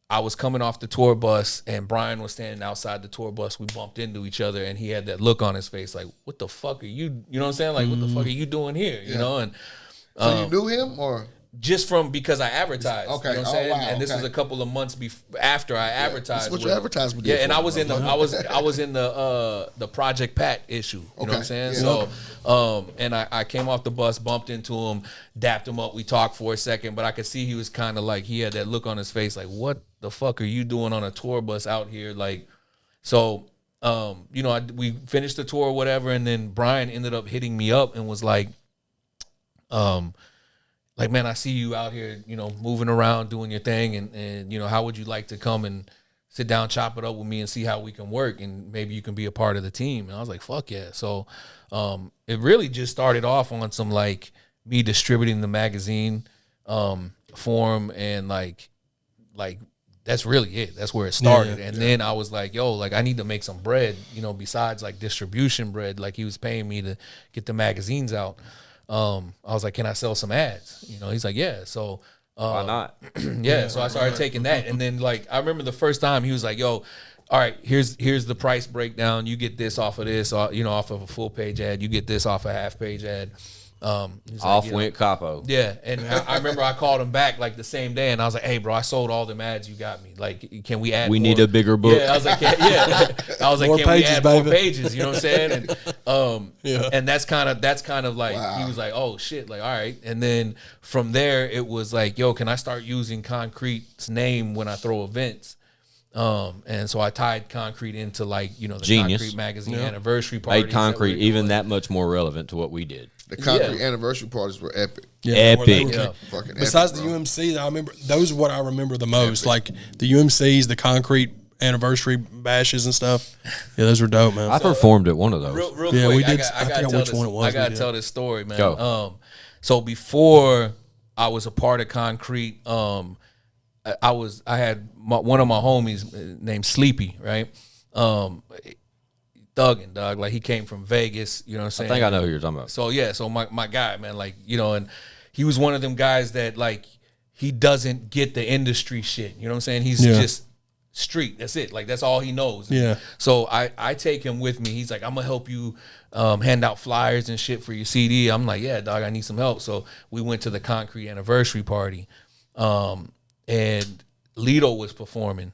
I was coming off the tour bus, and Brian was standing outside the tour bus. We bumped into each other, and he had that look on his face, like, "What the fuck are you? You know what I'm saying? Like, what the fuck are you doing here? You know?" And So you knew him, or just from because I advertised. Okay. You know what I'm Oh, saying? wow, And this okay. was a couple of months after I advertised. That's what your with- advertisement Yeah, did and for I you, was in the I was in the Project Pat issue. You know what I'm Okay, saying? yeah. So and I came off the bus, bumped into him, dapped him up, we talked for a second, but I could see he was kind of like, he had that look on his face like, what the fuck are you doing on a tour bus out here? Like, so you know, we finished the tour or whatever, and then Brian ended up hitting me up and was like, man, I see you out here, you know, moving around, doing your thing, and you know, how would you like to come and sit down, chop it up with me, and see how we can work, and maybe you can be a part of the team? And I was like, fuck yeah. So it really just started off on some like me distributing the magazine form, and like that's really it. That's where it started. And then I was like, yo, like I need to make some bread, you know, besides like distribution bread. Like he was paying me to get the magazines out. I was like, can I sell some ads? You know, he's like, yeah. So Why not? yeah, so I started taking that, and then like I remember the first time he was like, "Yo, all right, here's the price breakdown. You get this off of this, you know, off of a full page ad. You get this off a half page ad." He's Off like, you know, went Capo. yeah, and I remember I called him back like the same day, and I was like, "Hey, bro, I sold all them ads you got me. Like, can we add? We more?" need a bigger book. Yeah, I was like, I was like, More can we pages, add more baby. pages? You know what I'm saying? And Yeah. and that's kind of like he was like, oh shit, like all right. And then from there it was like, yo, can I start using Concrete's name when I throw events? And so I tied Concrete into like, you know, the Genius. Concrete magazine anniversary party. Made Concrete even that much more relevant to what we did. the Concrete anniversure parties were epic. Yeah, Epic. they were Yeah. Fucking Besides epic, the bro. UMC, I remember those are what I remember the most. Like the UMCs, the Concrete anniversary bashes and stuff. Yeah, those were dope, man. I performed at one of those. Real Yeah, quick, we did- I I gotta forgot tell which this, one it was I we gotta did. tell this story, man. Go. So before I was a part of Concrete, I had one of my homies named Sleepy, right? Thuggin', dog. Like he came from Vegas, you know what I'm I saying? think I know who you're talking about. So yeah, so my guy, man, like, you know, and he was one of them guys that like he doesn't get the industry shit. You know what I'm saying? He's just street. That's it. Like that's all he knows. Yeah. So I take him with me. He's like, I'm gonna help you hand out flyers and shit for your CD. I'm like, yeah, dog, I need some help. So we went to the Concrete anniversary party, and Lido was performing,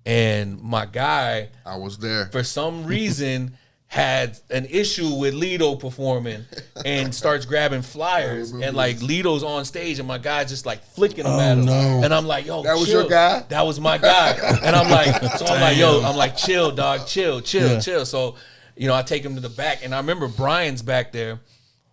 and my guy, I was there. for some reason, had an issue with Lido performing and starts grabbing flyers and like Lido's on stage and my guy's just like flicking them at him. And I'm like, yo, That was chill. your guy? That was my guy. And I'm like, I'm like, chill, dog, chill. So, you know, I take him to the back and I remember Brian's back there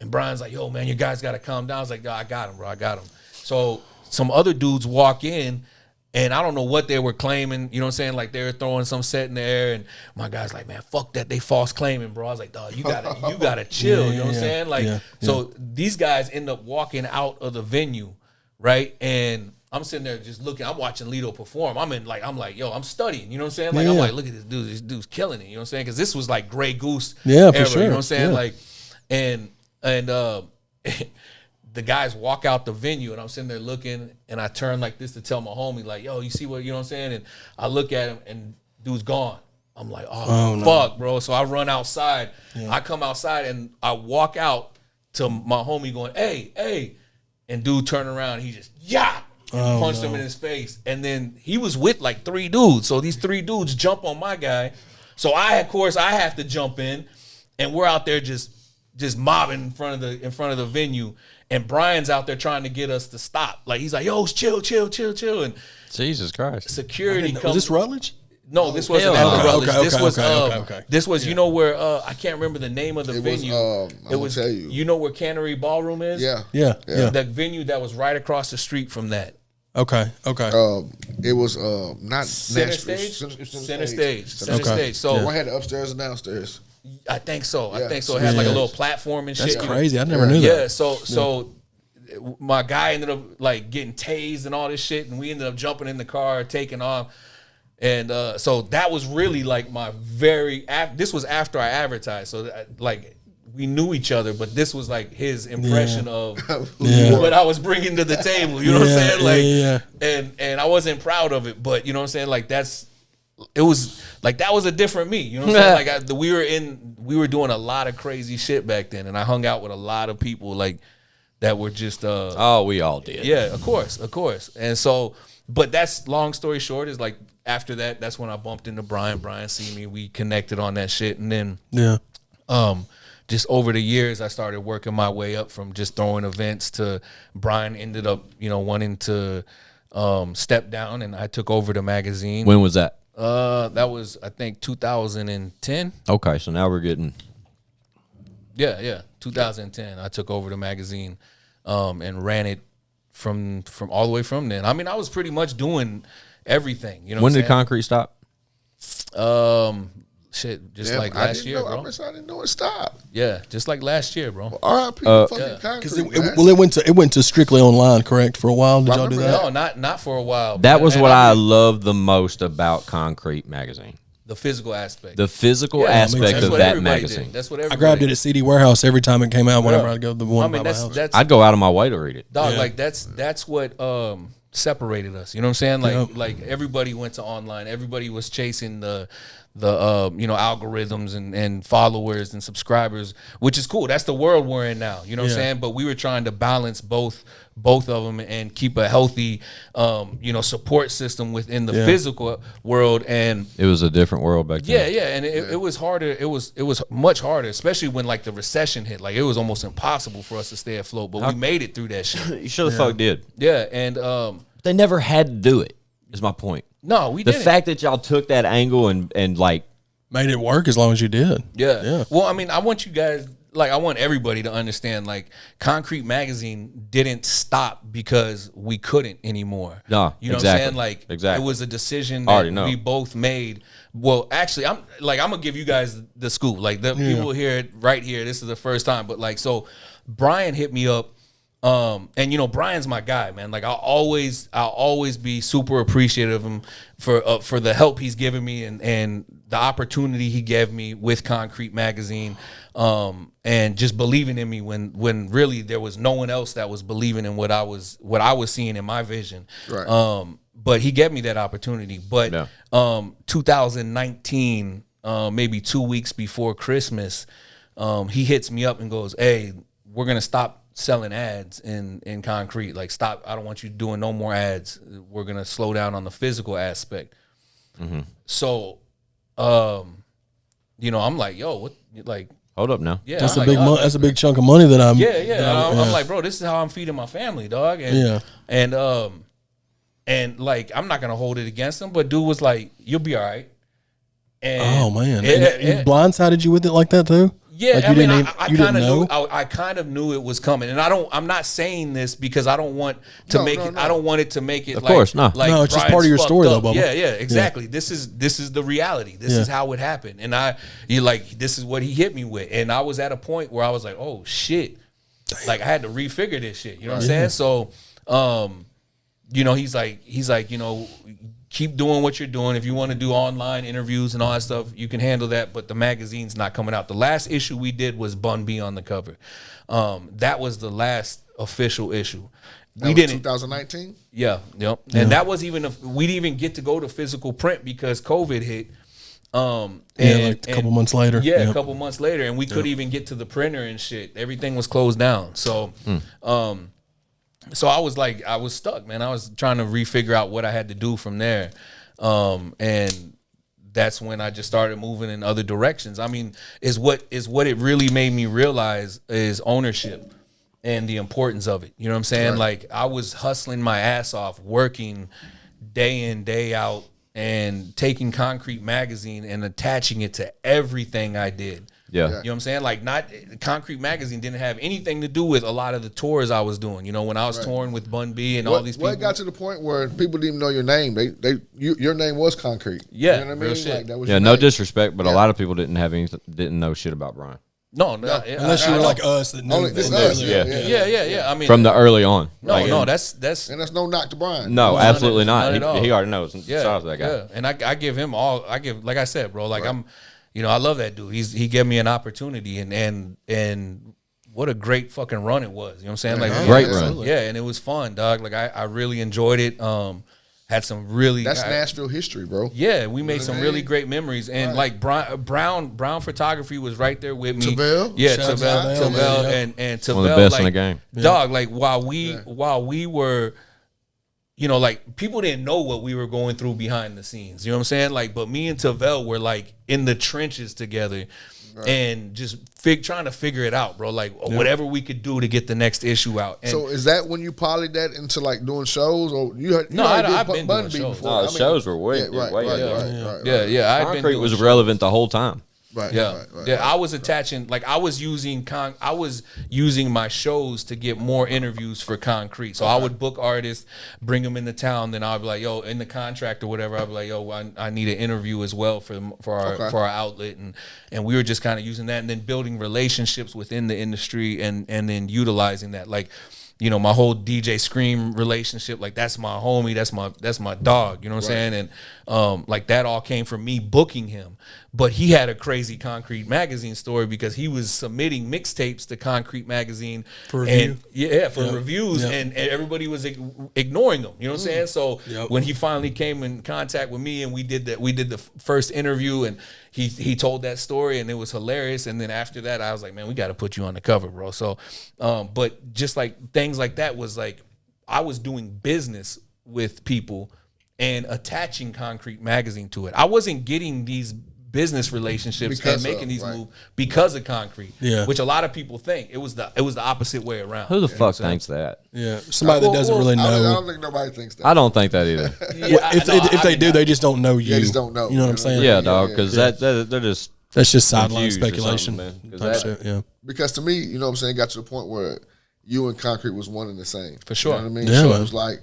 and Brian's like, yo, man, you guys got to calm down. I was like, yo, I got him, bro. I got him. So some other dudes walk in and I don't know what they were claiming, you know what I'm saying? Like they were throwing some set in the air and my guy's like, man, fuck that. They false claiming, bro. I was like, dog, you gotta chill. You know what I'm saying? Like, so these guys end up walking out of the venue, right? And I'm sitting there just looking, I'm watching Lido perform. I'm like, yo, I'm studying, you know what I'm saying? Like, I'm like, look at this dude's killing it, you know what I'm saying? Cause this was like Grey Goose era, for sure. you know what I'm saying? Like, and the guys walk out the venue and I'm sitting there looking and I turn like this to tell my homie, like, yo, you see what, you know what I'm saying? And I look at him and dude's gone. I'm like, oh fuck, bro. So I run outside. I come outside and I walk out to my homie going, hey. And dude turned around, he just, punched him in his face. And then he was with like 3 dudes. So these 3 dudes jump on my guy. So I have to jump in and we're out there just mobbing in front of the venue. And Brian's out there trying to get us to stop. Like he's like, yo, chill. And Jesus Christ. security comes. Was this Rutledge? No, this wasn't Hell at no. Rutledge. Okay. This was you know where I can't remember the name of the venue. I will tell you. You know where Cannery Ballroom is? Yeah. The venue that was right across the street from that. Okay. It was not Center Nashville. Stage. Center stage. So I had the upstairs and downstairs. I think so. Yeah. It had like a little platform and shit. That's crazy. I never knew that. Yeah, so my guy ended up like getting tased and all this shit, and we ended up jumping in the car, taking off. And so that was really like my this was after I advertised. So like we knew each other, but this was like his impression of what I was bringing to the table. You know what I'm saying? Like, and I wasn't proud of it, but you know what I'm saying? Like it was like that was a different me. You know what I'm saying? Like we were doing a lot of crazy shit back then, and I hung out with a lot of people like that were just we all did. Yeah, of course. And so, but that's long story short is like after that's when I bumped into Brian. Brian see me, we connected on that shit, and then just over the years I started working my way up from just throwing events to Brian ended up wanting to step down, and I took over the magazine. When was that? That was I think 2010. Okay, so now we're getting 2010. I took over the magazine and ran it from all the way from then. I mean, I was pretty much doing everything. You know, when did Concrete stop? Like last year, bro. I didn't know it stopped. Yeah, just like last year, bro. R.I.P. fucking Concrete. It went to strictly online, correct? For a while, did y'all do that? No, not for a while. That was what I loved the most about Concrete magazine. The physical aspect. The physical aspect of that magazine. Did. That's what everybody I grabbed it at CD Warehouse every time it came out. Whenever I'd go to the one by my house, I'd go out of my way to read it. Dog, like that's what separated us. You know what I'm saying? Like everybody went to online. Everybody was chasing the algorithms and followers and subscribers, which is cool. That's the world we're in now. You know what I'm saying? But we were trying to balance both of them and keep a healthy support system within the physical world. And it was a different world back then. And it was harder. It was much harder, especially when like the recession hit. Like it was almost impossible for us to stay afloat, but we made it through that shit. You sure the fuck did. Yeah, and they never had to do it, is my point. No, we didn't. The fact that y'all took that angle and like made it work as long as you did. Yeah. Well, I mean, I want you guys, like, I want everybody to understand, like, Concrete Magazine didn't stop because we couldn't anymore. No, you know what I'm saying? Like, it was a decision that we both made. Well, actually, I'm gonna give you guys the scoop. Like, the people hear it right here. This is the first time, but like, so Brian hit me up. And Brian's my guy, man. Like I'll always be super appreciative of him for the help he's given me and the opportunity he gave me with Concrete Magazine, and just believing in me when really there was no one else that was believing in what I was seeing in my vision. Right. But he gave me that opportunity. But 2019, maybe 2 weeks before Christmas, he hits me up and goes, "Hey, we're gonna stop selling ads in Concrete. Like, stop. I don't want you doing no more ads. We're gonna slow down on the physical aspect." So I'm like, yo, what, like, hold up now. yeah, That's I'm a big like, that's a big chunk of money that I'm. I'm like, bro, this is how I'm feeding my family, dog. And and like, I'm not gonna hold it against him, but dude was like, you'll be all right. And oh man, and blindsided you with it like that too? Yeah, like I mean, I kind of knew. I kind of knew it was coming, and I'm not saying this because I don't want to make it. I don't want it to make it. Of course, no. Like no, it's just part of your story, though, Bubba. Yeah, exactly. This is the reality. This is how it happened, and this is what he hit me with, and I was at a point where I was like, oh shit, like I had to refigure this shit. You know what I'm saying? So, he's like, keep doing what you're doing. If you want to do online interviews and all that stuff, you can handle that, but the magazine's not coming out. The last issue we did was Bun B on the cover. That was the last official issue. We didn't 2019? Yeah, yep. And that was even we didn't even get to go to physical print because COVID hit. Like a couple months later. Yeah, a couple months later, and we couldn't even get to the printer and shit. Everything was closed down. So so I was stuck, man. I was trying to refigure out what I had to do from there. And that's when I just started moving in other directions. I mean, is what it really made me realize is ownership and the importance of it. You know what I'm saying? Right. Like, I was hustling my ass off, working day in, day out, and taking Concrete Magazine and attaching it to everything I did. Yeah. You know what I'm saying? Like, Concrete Magazine didn't have anything to do with a lot of the tours I was doing. You know, when I was touring with Bun B and all these people. Well, it got to the point where people didn't even know your name. Your name was Concrete. Yeah. You know what I mean? Shit. Like, that was no disrespect, but a lot of people didn't know shit about Brian. No, unless you were like us that knew. Only this us. Yeah. I mean, from the early on. That's and that's no knock to Brian. No, absolutely not. At all. He already knows. Yeah, shout out to that guy. Yeah. And I give him all. Like I said, bro. Like, I'm, I love that dude. He gave me an opportunity, and what a great fucking run it was. You know what I'm saying? Like, great run. Yeah, and it was fun, dog. Like, I really enjoyed it. Had some really Nashville history, bro. Yeah, we made some really great memories, and like Brown Photography was right there with me. Tavell? Yeah, Tavell, and Tavell, one of the best in the game. Dog, like while we were, like, people didn't know what we were going through behind the scenes. You know what I'm saying? Like, but me and Tavell were like in the trenches together. Right. And just trying to figure it out, bro. Like, whatever we could do to get the next issue out. And so is that when you polyed that into like doing shows, or I've been doing shows. Before? No, shows were way. Yeah. Concrete was relevant the whole time. Right. I was attaching, like, I was using my shows to get more interviews for Concrete. So I would book artists, bring them into town, then I'd be like, yo, in the contract or whatever, I'd be like, yo, I need an interview as well for our outlet, and we were just kind of using that, and then building relationships within the industry, and then utilizing that, like, my whole DJ Scream relationship, like, that's my homie, that's my dog, you know what I'm saying? And like, that all came from me booking him. But he had a crazy Concrete Magazine story because he was submitting mixtapes to Concrete Magazine for review. Reviews, and everybody was ignoring him. You know what I'm saying? So when he finally came in contact with me, and we did the first interview, and he told that story, and it was hilarious. And then after that, I was like, man, we got to put you on the cover, bro. So, but just like things like that was like, I was doing business with people and attaching Concrete Magazine to it. I wasn't getting these business relationships and making these moves because of Concrete, which a lot people think. It was the opposite way around. Who the fuck thinks that? Yeah, somebody that doesn't really know. I don't think nobody thinks that. I don't think that either. If they do, they just don't know you. They just don't know. You know what I'm saying? Yeah, dog. Because they're just that's just sideline speculation. Because to me, you know what I'm saying, it got to the point where you and Concrete was one and the same. For sure. You know what I mean? Yeah, so it was like,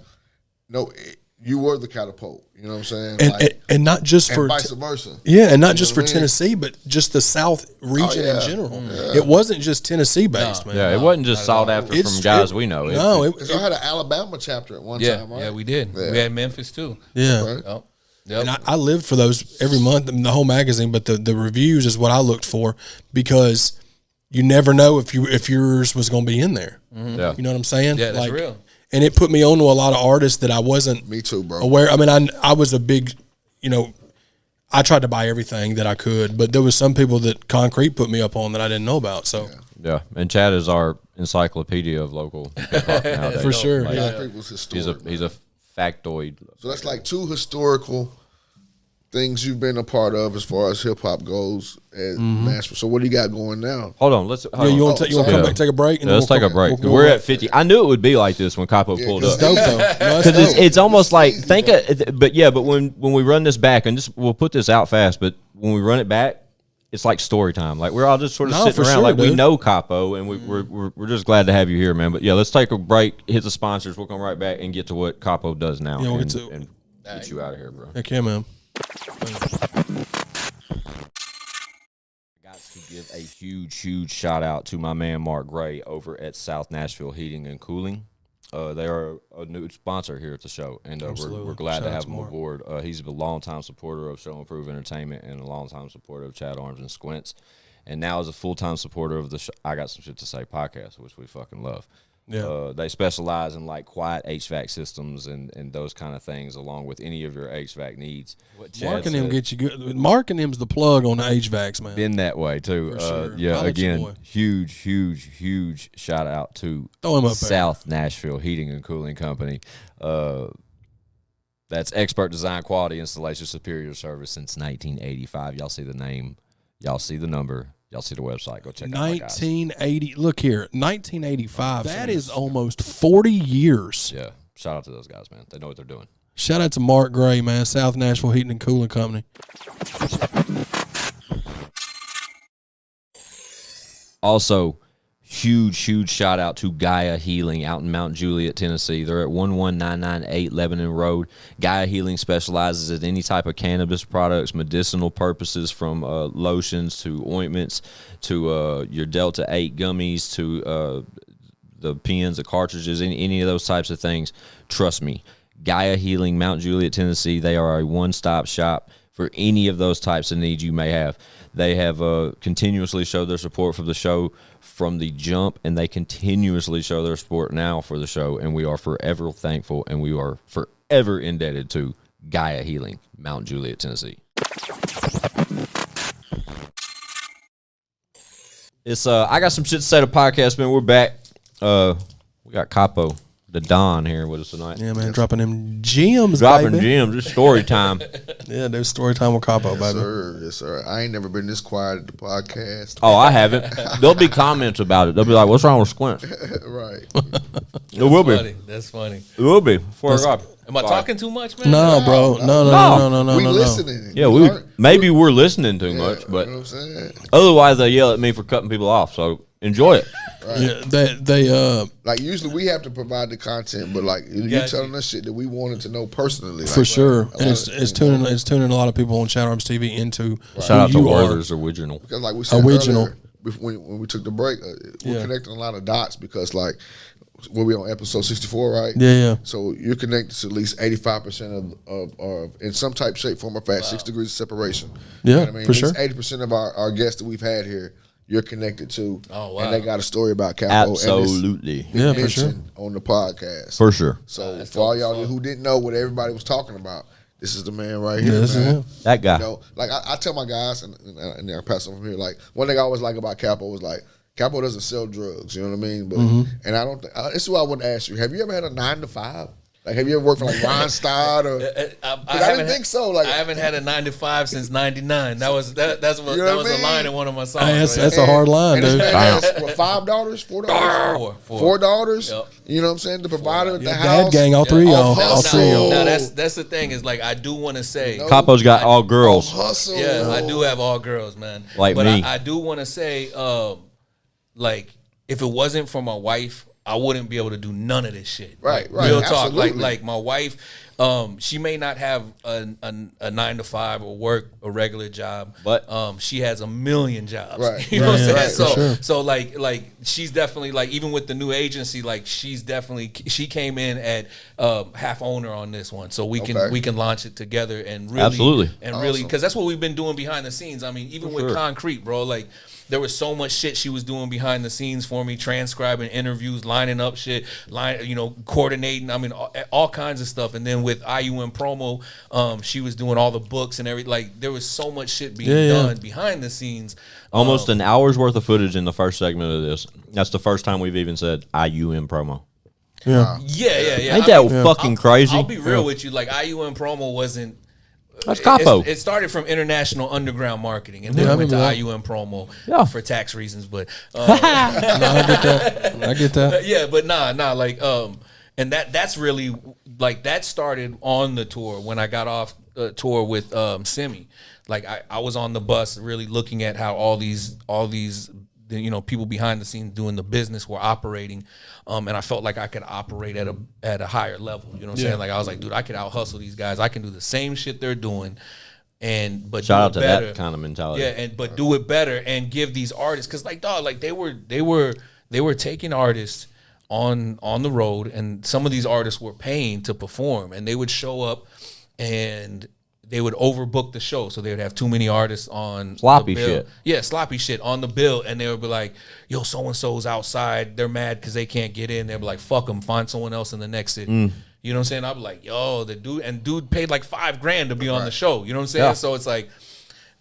you were the catapult. You know what I'm saying? And not just for vice versa. Yeah, and not just for Tennessee, but just the South region in general. It wasn't just Tennessee based, man. Yeah, it wasn't just sought after from guys we know. I had an Alabama chapter at one time, right? Yeah, we did. Yeah. We had Memphis too. Yeah. Right. And I lived for those every month in the whole magazine, but the reviews is what I looked for, because you never know if yours was going to be in there. Mm-hmm. Yeah. You know what I'm saying? Yeah, that's real. And it put me on to a lot of artists that I wasn't Me too, bro. aware. I mean, I was a big, I tried to buy everything that I could, but there was some people that Concrete put me up on that I didn't know about. So yeah, and Chad is our encyclopedia of local hip hop nowadays. For sure. Concrete was historic. He's a factoid. So that's like two historical things you've been a part of as far as hip hop goes at Nashville. So what do you got going now? Hold on. Hold on. You want to come back, take a break? Yeah, let's take a break. We're at 50. I knew it would be like this when Capo pulled up. It's dope though. Because it's almost like but when we run this back and we'll put this out fast, but when we run it back, it's like story time. Like we're all just sort of sitting around, like we know Capo, and we're just glad to have you here, man. But yeah, let's take a break, hit the sponsors. We'll come right back and get to what Capo does now, and get you out of here, bro. Heck yeah, man. Got to give a huge shout out to my man Mark Gray over at South Nashville Heating and Cooling. They are a new sponsor here at the show, and we're glad to have him aboard. He's a longtime supporter of Show Improve Entertainment and a longtime supporter of Chad Arms and Squints, and now is a full-time supporter of the I Got Some Shit to Say podcast, which we fucking love. Yeah. They specialize in like quiet HVAC systems and those kind of things, along with any of your HVAC needs. Mark and him get you good. Mark and him's the plug on the HVACs, man. Been that way too. For sure. Yeah. Again, huge shout out to South Nashville Heating and Cooling Company. That's expert design, quality installation, superior service since 1985. Y'all see the name. Y'all see the number. Y'all see the website. Go check it out. 1980. Look here, 1985. That is almost 40 years. Yeah. Shout out to those guys, man. They know what they're doing. Shout out to Mark Gray, man. South Nashville Heating and Cooling Company. Also, huge shout out to Gaia Healing out in Mount Juliet, Tennessee. They're at 11998 Lebanon Road. Gaia Healing specializes in any type of cannabis products, medicinal purposes, from lotions to ointments to your Delta 8 gummies to the pens, the cartridges, any of those types of things. Trust me, Gaia Healing, Mount Juliet, Tennessee, they are a one-stop shop for any of those types of needs you may have. They have continuously showed their support for the show from the jump, and they continuously show their support now for the show, and we are forever thankful, and we are forever indebted to Gaia Healing, Mount Juliet, Tennessee. It's I Got Some Shit to Say to podcast, man. We're back. We got Capo, the Don, here with us tonight. Yeah, man, dropping them gems, Dropping baby. gems. It's story time. Yeah, there's story time with Capo, baby. Yes, sir. I ain't never been this quiet at the podcast. Oh, I haven't. There'll be comments about it. They'll be like, "What's wrong with Squint?" Right. It will be. That's funny. It will be. Before I got. Am I talking too much, man? No, bro. No. We listening. Yeah, maybe we're listening too much, but you know what I'm saying? otherwise they yell at me for cutting people off. So enjoy it. Right. Yeah, they like usually we have to provide the content, but like you're telling us shit that we wanted to know personally. for like, sure, right? and it's tuning a lot of people on ChadArmesTV into Shout out who to you are. Werther's Original. Because like we said Original. earlier, when we took the break, we're connecting a lot of dots because like we on episode 64, right? Yeah. So you're connected to at least 85% of in some type, shape, form, or fashion, 6 degrees of separation. Yeah, You know what I mean? for sure. At least 80% of our guests that we've had here, you're connected to. Oh, wow. And they got a story about Capo. Absolutely. And Yeah, it's for sure. mentioned on the podcast. For sure. So for all y'all who didn't know what everybody was talking about, this is the man right here, Yeah, this is man. him. That guy. You know, like I tell my guys, and I pass them from here. Like one thing I always like about Capo was like Capo doesn't sell drugs. You know what I mean? But and I don't. This is what I want to ask you: have you ever had a 9 to 5? Like, have you ever worked for like Ron Stott or? I didn't think so. Like, I haven't had a 9 to 5 since '99. That was that's what You know that what was I a mean? line in one of my songs. Hey, right? that's a hard line, and this dude. man has, what, 5 daughters, 4 daughters, Four. daughters. Yep. You know what I'm saying? The provider at the Dad house. gang, all three of y'all. All All three of y'all. Now that's the thing is like I do want to say. Capo's got all girls. Hustle. Yeah, I do have all girls, man. Like but me. I do want to say, like, if it wasn't for my wife, I wouldn't be able to do none of this shit. Right, Like, right, real talk. absolutely. Like my wife, she may not have a 9 to 5 or work a regular job, But she has a million jobs. Right, You know what I'm right, saying? for sure. So like she's definitely like even with the new agency, like she came in at half owner on this one, so we can launch it together and really Absolutely. and really because that's what we've been doing behind the scenes. I mean, even with Concrete, bro, like. There was so much shit she was doing behind the scenes for me, transcribing interviews, lining up shit, coordinating. I mean, all kinds of stuff. And then with IUM promo, she was doing all the books and everything. Like there was so much shit being done behind the scenes. almost an hour's worth of footage in the first segment of this. That's the first time we've even said IUM promo. Yeah. Yeah. Ain't that fucking crazy? I'll be real with you. Like IUM promo wasn't. That's Capo. It started from international underground marketing, and then went to IUM promo for tax reasons. But I get that. yeah, but nah, like and that's really like that started on the tour when I got off tour with Simi. Like I was on the bus really looking at how all these people behind the scenes doing the business were operating, and I felt like I could operate at a higher level. You know what I'm saying? Like I was like, dude, I could out hustle these guys. I can do the same shit they're doing, but shout out to better. that kind of mentality. Yeah, but do it better and give these artists, because like dog, like they were taking artists on the road, and some of these artists were paying to perform, and they would show up and they would overbook the show, so they would have too many artists on sloppy the bill. shit. Yeah, sloppy shit on the bill, and they would be like, "Yo, so and so's outside. They're mad because they can't get in." They'd be like, "Fuck them, find someone else in the next city." You know what I'm saying? I'd be like, "Yo, the dude paid like $5,000 to be on the show." You know what I'm saying? Yeah. So it's like,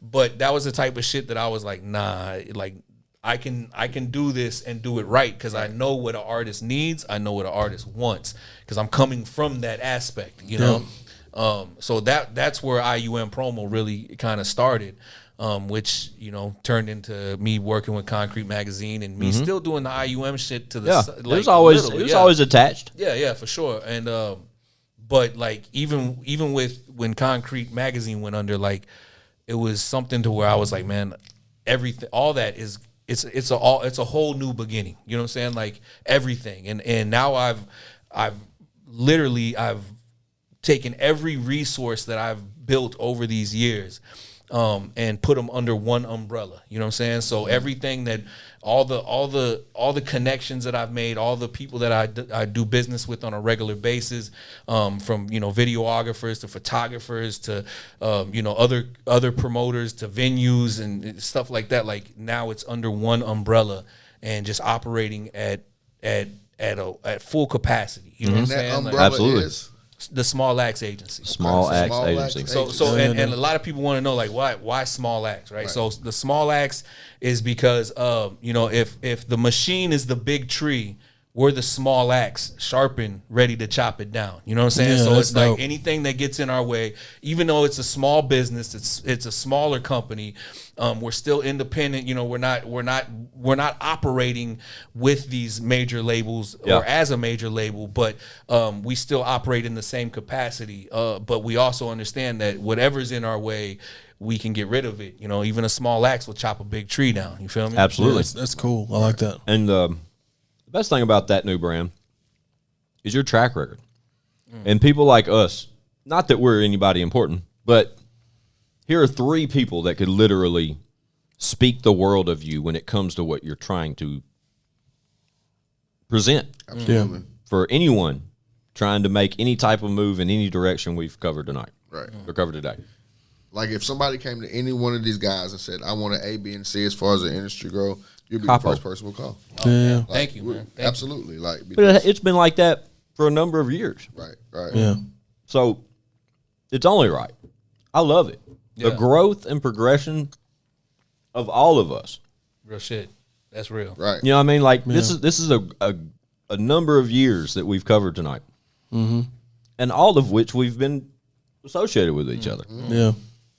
but that was the type of shit that I was like, nah, like I can do this and do it right, because I know what an artist needs. I know what an artist wants, because I'm coming from that aspect. You know. So that's where IUM promo really kind of started, which turned into me working with Concrete Magazine and me still doing the IUM shit to the It was always attached. Yeah, for sure. And but like even with when Concrete Magazine went under, like it was something to where I was like, man, everything, all that is it's a whole new beginning. You know what I'm saying? Like everything, and now I've taken every resource that I've built over these years and put them under one umbrella. You know what I'm saying? So everything that all the connections that I've made, all the people that I do business with on a regular basis, from videographers to photographers to other promoters to venues and stuff like that. Like now it's under one umbrella and just operating at full capacity. You know what I'm saying? Like, Absolutely. Is SmallAxe the SmallAxe agency. agency. And a lot of people want to know, like, why SmallAxe, right? So the SmallAxe is because if the machine is the big tree, we're the SmallAxe, sharpened, ready to chop it down. You know what I'm saying? Yeah, So it's dope. like anything that gets in our way, even though it's a small business, it's a smaller company, we're still independent. We're not operating with these major labels or as a major label, but we still operate in the same capacity. But we also understand that whatever's in our way, we can get rid of it. Even a small axe will chop a big tree down. You feel me? Absolutely. That's cool. I like that. And the best thing about that new brand is your track record. And people like us, not that we're anybody important, but here are 3 people that could literally speak the world of you when it comes to what you're trying to present. absolutely For anyone trying to make any type of move in any direction we've covered tonight. right. Or covered today. Like if somebody came to any one of these guys and said, "I want an A, B, and C as far as the industry grow," you'd be Capo. the first person we'll call. Yeah. Like, Thank you, man. Thank absolutely. Like But because, it's been like that for a number of years. right. Yeah. So it's only right. I love it. The Yeah. growth and progression of all of us. Real shit. That's real. Right. You know what I mean? Like this is a number of years that we've covered tonight. And all of which we've been associated with each other. Yeah.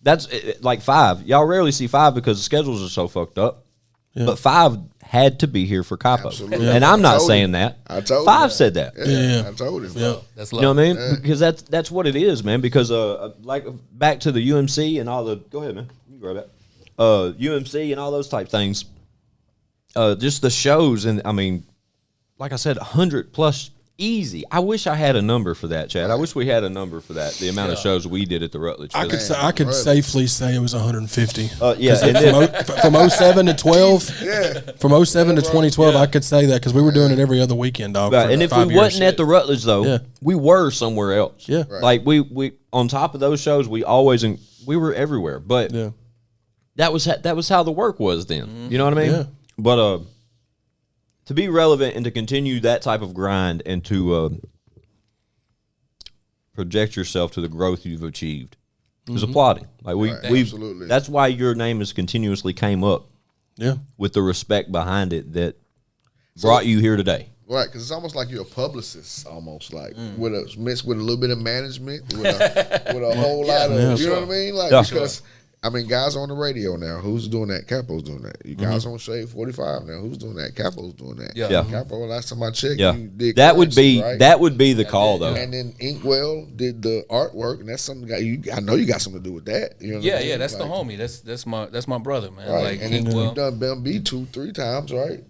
That's like 5. Y'all rarely see 5 because the schedules are so fucked up. Yeah. But 5 had to be here for Capo. Absolutely. And I'm I not told saying him. that. I told 5 him. said that. Yeah. I told him. Yeah. That's You love. know what I mean? Because that's what it is, man. Because like back to the UMC and all the go ahead, man. You can grab that. UMC and all those type things. Just the shows and I mean, like I said, 100 plus easy. I wish I had a number for that, Chad. I wish we had a number for that. The amount of shows we did at the Rutledge. I could safely say it was 150. Yeah, and then, From 07 to 12. Yeah. From 07 to 2012, Yeah. I could say that because we were doing it every other weekend, dog. right, for and if 5 we years. wasn't at the Rutledge though, Yeah. we were somewhere else. Yeah. Right. Like we on top of those shows, we were everywhere. But Yeah. that was how the work was then. You know what I mean? Yeah. But to be relevant and to continue that type of grind and to project yourself to the growth you've achieved is applauding. Like we've Absolutely. that's why your name has continuously came up Yeah. with the respect behind it that brought you here today. Right, because it's almost like you're a publicist, almost like with a mixed with a little bit of management, with a whole lot of, you know what I mean? Like because I mean, guys on the radio now, who's doing that? Capo's doing that. You guys on Shade 45 now, who's doing that? Capo's doing that. Yeah. Capo, last time I checked, you did that would be right? that would be the call though. And then Inkwell did the artwork, and that's something I know you got something to do with that. You know what I mean? That's like, the homie. That's my brother, man. Right. Like and then Inkwell. you've done Bum B 2-3 times, right?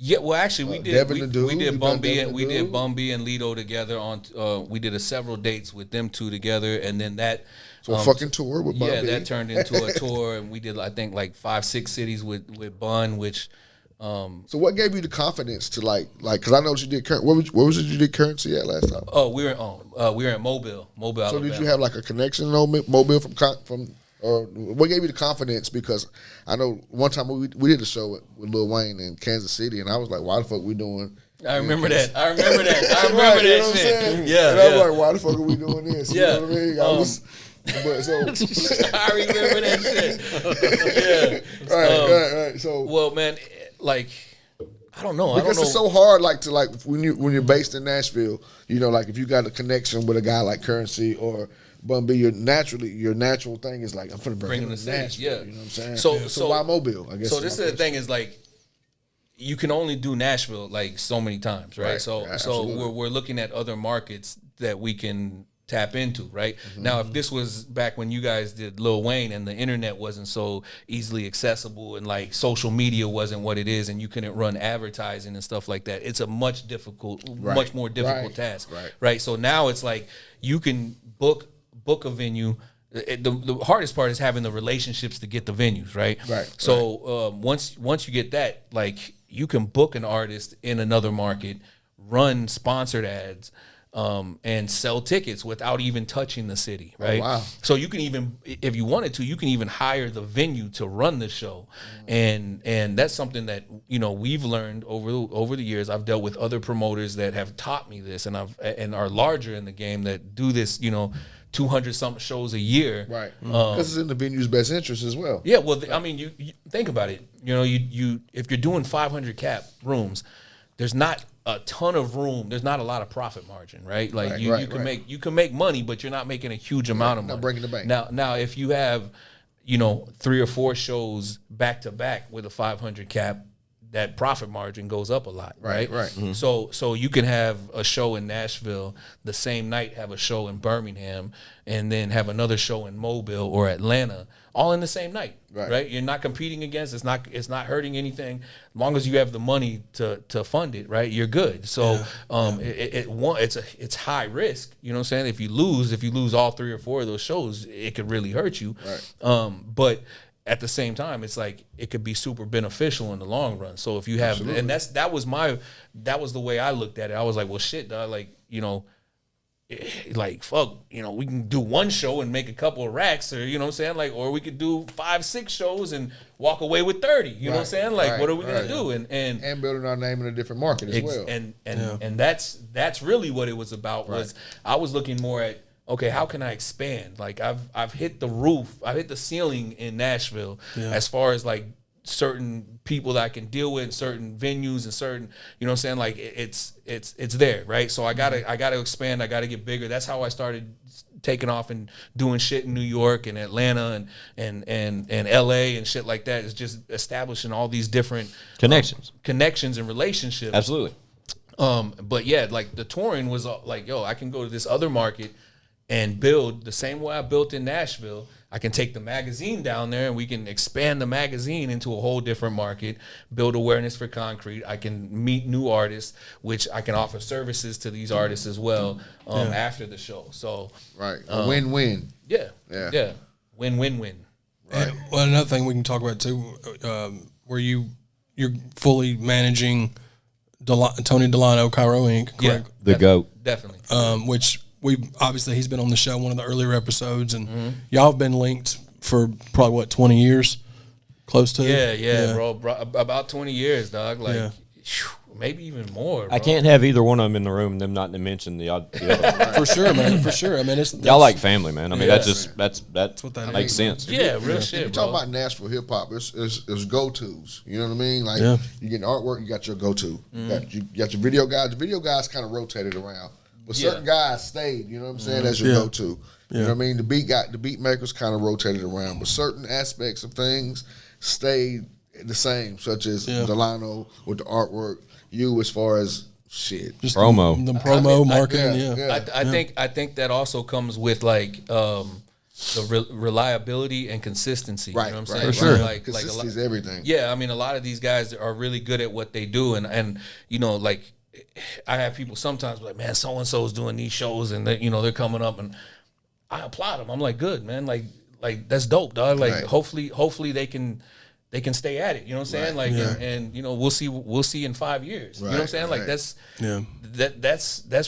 Yeah, well, actually, we did. Devin the Dude, we did you done Bumby Devin and the we did Dude? Bumby and Lido together on. We did several dates with them two together, and then that. So a fucking tour with Bun Yeah, B. that turned into a tour, and we did I think like 5-6 cities with Bun, which. So what gave you the confidence to like because I know what you did. Where was it you did Currency at last time? Oh, we were in Mobile, So Alabama. did you have like a connection in Mobile from or what gave you the confidence? Because I know one time we did a show with Lil Wayne in Kansas City, and I was like, why the fuck we doing? I remember that. I remember that Right, you know what I'm shit. saying? Yeah, and I was like, why the fuck are we doing this? Yeah. You know what I mean? I was, but so I remember that shit. Yeah. right. So Well, man, like I don't know. because it's so hard, like when you're based in Nashville, you know, like if you got a connection with a guy like Currency or Bun B, your natural thing is like I'm finna bring him the to city, Nashville. yeah. You know what I'm saying? So why Mobile? I guess. So this is the thing is like you can only do Nashville like so many times, right? Right, So yeah, so absolutely. we're looking at other markets that we can tap into, right? Now, if this was back when you guys did Lil Wayne and the internet wasn't so easily accessible and like social media wasn't what it is and you couldn't run advertising and stuff like that, it's a much more difficult task, right? So now it's like you can book a venue. The hardest part is having the relationships to get the venues, right? Right. So once you get that, like you can book an artist in another market, run sponsored ads, and sell tickets without even touching the city, right? Oh, wow. So you can even, if you wanted to, you can even hire the venue to run the show, and that's something that we've learned over the years. I've dealt with other promoters that have taught me this, and are larger in the game that do this, 200 something shows a year, right? Because it's in the venue's best interest as well. Yeah, well, I mean, you think about it. You if you're doing 500 cap rooms, there's not a ton of room. There's not a lot of profit margin, right? Like you can make money, but you're not making a huge amount of money. Not breaking the bank. Now, if you have 3 or 4 shows back to back with a 500 cap, that profit margin goes up a lot, right? Right. Mm-hmm. So you can have a show in Nashville the same night, have a show in Birmingham, and then have another show in Mobile or Atlanta, all in the same night, right? You're not competing against. It's not hurting anything. As long as you have the money to fund it, right? You're good. So it's high risk. You know what I'm saying? If you lose all 3 or 4 of those shows, it could really hurt you. Right. But at the same time, it's like it could be super beneficial in the long run. So if you have, and that was the way I looked at it. I was like, well, shit, dog, like like fuck, we can do 1 show and make a couple of racks, or what I'm saying, like, or we could do 5-6 shows and walk away with 30. You know what I'm saying? Like, what are we gonna do? And building our name in a different market as well. And that's really what it was about. Was I was looking more at, okay, how can I expand? Like I've hit the roof, I've hit the ceiling in Nashville as far as like certain people that I can deal with, certain venues and certain, what I'm saying? Like it's there, right? So I gotta expand, I gotta get bigger. That's how I started taking off and doing shit in New York and Atlanta and LA and shit like that. It's just establishing all these different connections and relationships. Absolutely. But yeah, like the touring was like, yo, I can go to this other market and build the same way I built in Nashville. I can take the magazine down there and we can expand the magazine into a whole different market, build awareness for concrete. I can meet new artists, which I can offer services to these artists as well after the show. So a win-win. Yeah. Win-win-win. Right. Well, another thing we can talk about too, where you're fully managing Tony Delano, Cairo Inc. Correct? Yeah, the GOAT. Definitely. Which he's been on the show, one of the earlier episodes, and y'all have been linked for probably 20 years, close to. Yeah, bro, about 20 years, dog. Like, maybe even more. Bro. I can't have either one of them in the room and them not to mention the other. For sure, man. For sure. I mean, Y'all like family, man. I mean, that's what that makes sense. Yeah, real shit. You talk about Nashville hip hop. It's go tos. You know what I mean? Like you get artwork, you got your go to. You got your video guys. The video guys kind of rotated around, but certain guys stayed. You know what I'm saying? As your go to. You know what I mean? The beat makers kind of rotated around, but certain aspects of things stayed the same, such as Delano with the artwork. You as far as shit, just promo, the promo marketing. I think that also comes with like the reliability and consistency. Right, you know what I'm right, saying? For sure. Like consistency is everything. Yeah, I mean, a lot of these guys are really good at what they do, and you know, like I have people sometimes like, man, so and so is doing these shows, and they're coming up, and I applaud them. I'm like, good, man, like that's dope, dog. Like hopefully they can stay at it. You know what I'm saying? Like, and we'll see in 5 years. You know what I'm saying? Like that's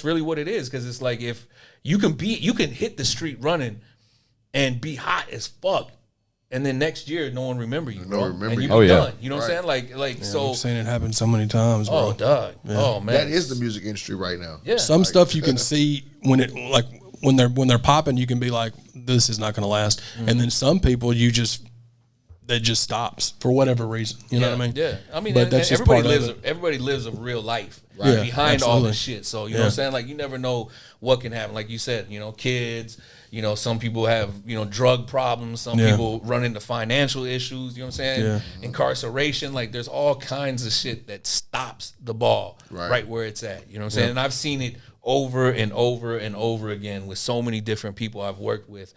really what it is. Because it's like if you can hit the street running and be hot as fuck, and then next year no one remember you, bro. And you be done. You know what I'm saying? Like so. I've seen it happen so many times, bro. Oh, dog. Yeah. Oh man, that is the music industry right now. Yeah. Some stuff you can see when they're popping, you can be like, this is not going to last. And then some people that just stops for whatever reason. You know what I mean? Yeah. I mean, but that's just everybody lives a real life behind all this shit. So, you know what I'm saying? Like, you never know what can happen. Like you said, kids, some people have, drug problems. Some people run into financial issues. You know what I'm saying? Yeah. Incarceration. Like, there's all kinds of shit that stops the ball right where it's at. You know what I'm saying? And I've seen it over and over and over again with so many different people I've worked with.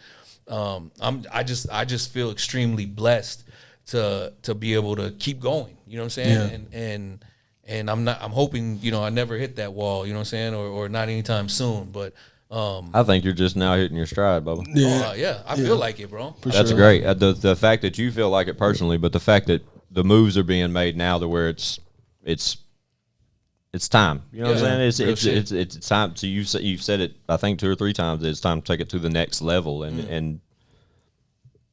I just feel extremely blessed to be able to keep going. You know what I'm saying? And I'm hoping I never hit that wall. You know what I'm saying? Or not anytime soon. But I think you're just now hitting your stride, Bubba. I feel like it, bro. That's great. The fact that you feel like it personally, but the fact that the moves are being made now to where it's time. You know what I'm saying? It's time. So you've said it, I think 2 or 3 times. It's time to take it to the next level. And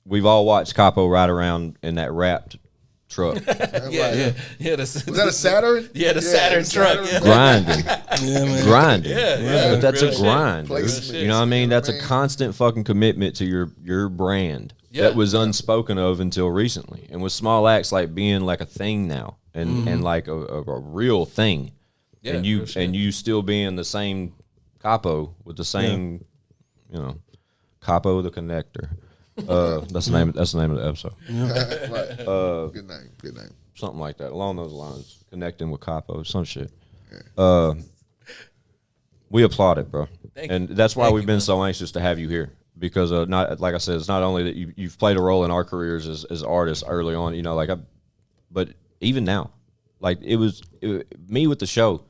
we've all watched Capo ride around in that wrapped truck. Was that a Saturn? Yeah, the Saturn truck. Yeah. Grinding. Grinding. Yeah. But that's a grind. Shit. You know what I mean? That's a constant fucking commitment to your brand that was unspoken of until recently. And with SmallAxe like being like a thing now and like a real thing. Yeah, and you still being the same Capo with the same, Capo the Connector. That's the name of the episode. Good name. Something like that, along those lines. Connecting with Capo, some shit. We applaud it, bro, and that's why we've been so anxious to have you here because not like I said, it's not only that you've played a role in our careers as artists early on, but even now, like it was me with the show.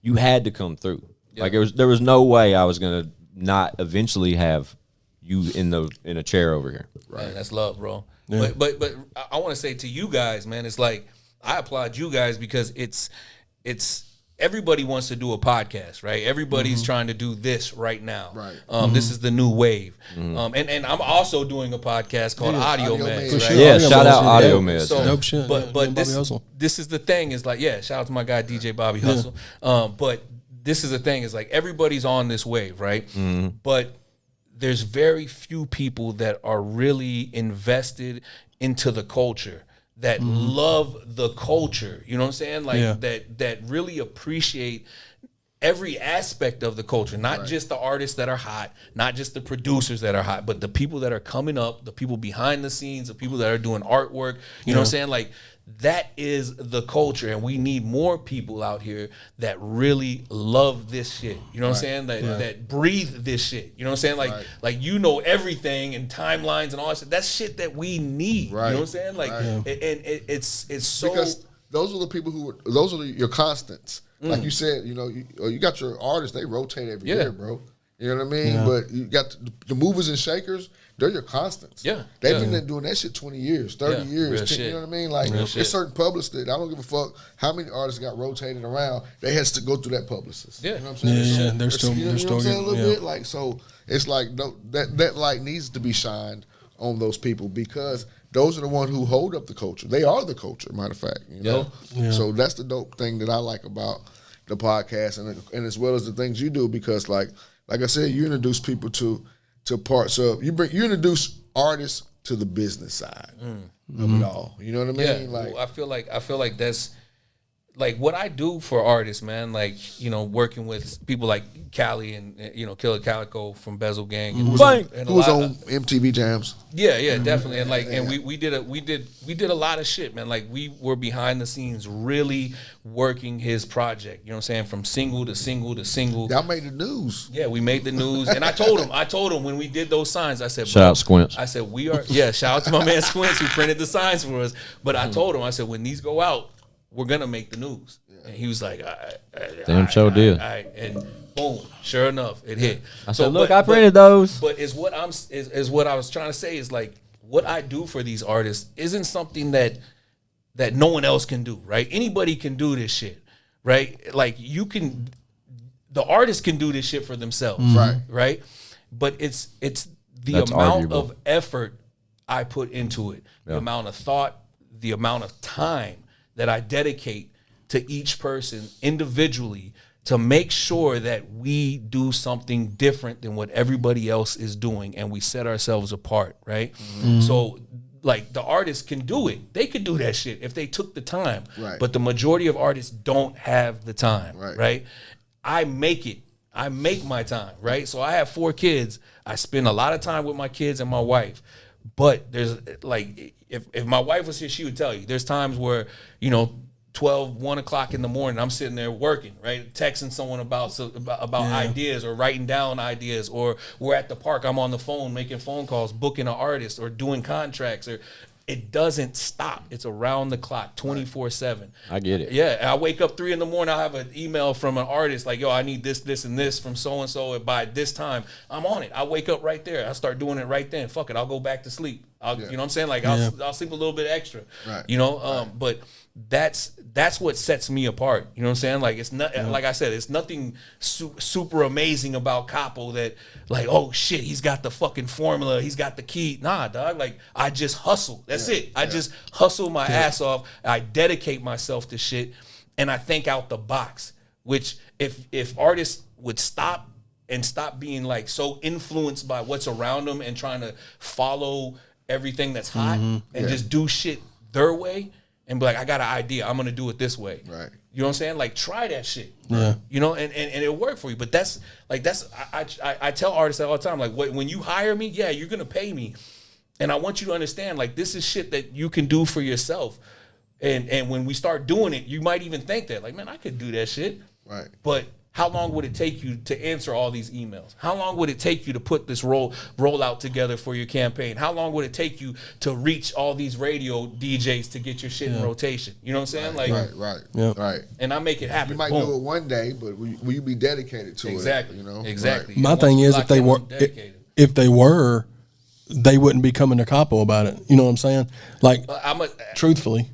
You had to come through. Yeah. Like there was no way I was gonna not eventually have you in a chair over here. Right, man, that's love, bro. Yeah. But I want to say to you guys, man, it's like I applaud you guys because it's everybody wants to do a podcast, right? Everybody's trying to do this right now. Right. This is the new wave. And I'm also doing a podcast called Audio Meds, right? Sure. Yeah, shout out Audio Meds. So, dope shit. But this is the thing is like, shout out to my guy DJ Bobby Hustle. But this is the thing is like everybody's on this wave, right? But there's very few people that are really invested into the culture. That love the culture, you know what I'm saying? Like that really appreciate every aspect of the culture, not just the artists that are hot, not just the producers that are hot, but the people that are coming up, the people behind the scenes, the people that are doing artwork, you know what I'm saying? Like that is the culture, and we need more people out here that really love this shit. You know what I'm saying? That breathe this shit. You know what I'm saying? Like everything and timelines and all that shit. That's shit that we need. Right. You know what I'm saying? Like and it's so because those are the people those are your constants. Like you said, you got your artists, they rotate every year, bro. You know what I mean? Yeah. But you got the movers and shakers, they're your constants. Yeah. They've been doing that shit 20 years, 30 years. 10, you know what I mean? Like, there's certain publicists that I don't give a fuck how many artists got rotated around. They has to go through that publicist. Yeah. You know what I'm saying? They're still you know what I'm saying? A little bit. Like, so it's like that light needs to be shined on those people because those are the ones who hold up the culture. They are the culture, matter of fact. You know, so that's the dope thing that I like about the podcast, and as well as the things you do, because like I said, you introduce people to parts of you introduce artists to the business side of it all. You know what I mean? Yeah, like I feel like that's like what I do for artists, man. Like, you know, working with people like Cali and, you know, Killer Calico from Bezel Gang, and who was on MTV Jams. Yeah, definitely. And like, and we did a lot of shit, man. Like, we were behind the scenes really working his project. You know what I'm saying? From single to single to single. Y'all made the news. Yeah, we made the news. And I told him when we did those signs, I said, Shout out Squints. I said, shout out to my man Squints who printed the signs for us. But I told him, I said, when these go out, we're gonna make the news. And he was like, damn show did. And boom, sure enough, it hit. I said, look, I printed those. But is what I was trying to say is like what I do for these artists isn't something that no one else can do, right? Anybody can do this shit, right? Like the artists can do this shit for themselves, right? But it's the amount of effort I put into it, the amount of thought, the amount of time that I dedicate to each person individually to make sure that we do something different than what everybody else is doing and we set ourselves apart, right? So like the artists can do it. They could do that shit if they took the time. Right. But the majority of artists don't have the time, right? I make my time, right? So I have 4 kids. I spend a lot of time with my kids and my wife. But there's like, if my wife was here, she would tell you, there's times where, you know, 12, 1 o'clock in the morning, I'm sitting there working, right? Texting someone about ideas or writing down ideas, or we're at the park, I'm on the phone making phone calls, booking an artist or doing contracts, or it doesn't stop. It's around the clock, 24/7. I get it. Yeah, I wake up 3 a.m, I'll have an email from an artist like, yo, I need this, this, and this from so-and-so by this time. I'm on it. I wake up right there. I start doing it right then. Fuck it, I'll go back to sleep. You know what I'm saying? Like, I'll sleep a little bit extra, you know? But that's what sets me apart. You know what I'm saying? Like, it's not, like I said, it's nothing super amazing about Capo that like, oh shit, he's got the fucking formula, he's got the key. Nah, dog, like I just hustle. That's it. I just hustle my ass off. I dedicate myself to shit and I think out the box, which if artists would stop being like so influenced by what's around them and trying to follow everything that's hot and just do shit their way and be like, I got an idea, I'm gonna do it this way. Right. You know what I'm saying? Like, try that shit. Yeah. You know, and it'll work for you. But I tell artists all the time, like, when you hire me, yeah, you're gonna pay me. And I want you to understand, like, this is shit that you can do for yourself. And when we start doing it, you might even think that, like, man, I could do that shit. Right. But how long would it take you to answer all these emails? How long would it take you to put this rollout together for your campaign? How long would it take you to reach all these radio DJs to get your shit in rotation? You know what I'm saying? Right. And I make it happen. You might do it one day, but will you be dedicated to it? You know? Exactly. My thing is, if they were, they wouldn't be coming to Capo about it. You know what I'm saying? Like, truthfully.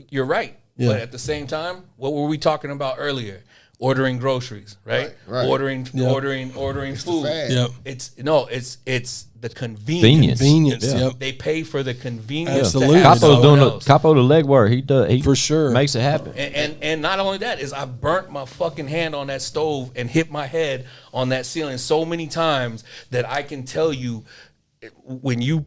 You're right. Yeah. But at the same time, what were we talking about earlier? Ordering groceries, right? Ordering food. Yep. It's the convenience. Yep. They pay for the convenience. Absolutely. Capo's doing the legwork. He for sure makes it happen. And not only that is I've burnt my fucking hand on that stove and hit my head on that ceiling so many times that I can tell you, when you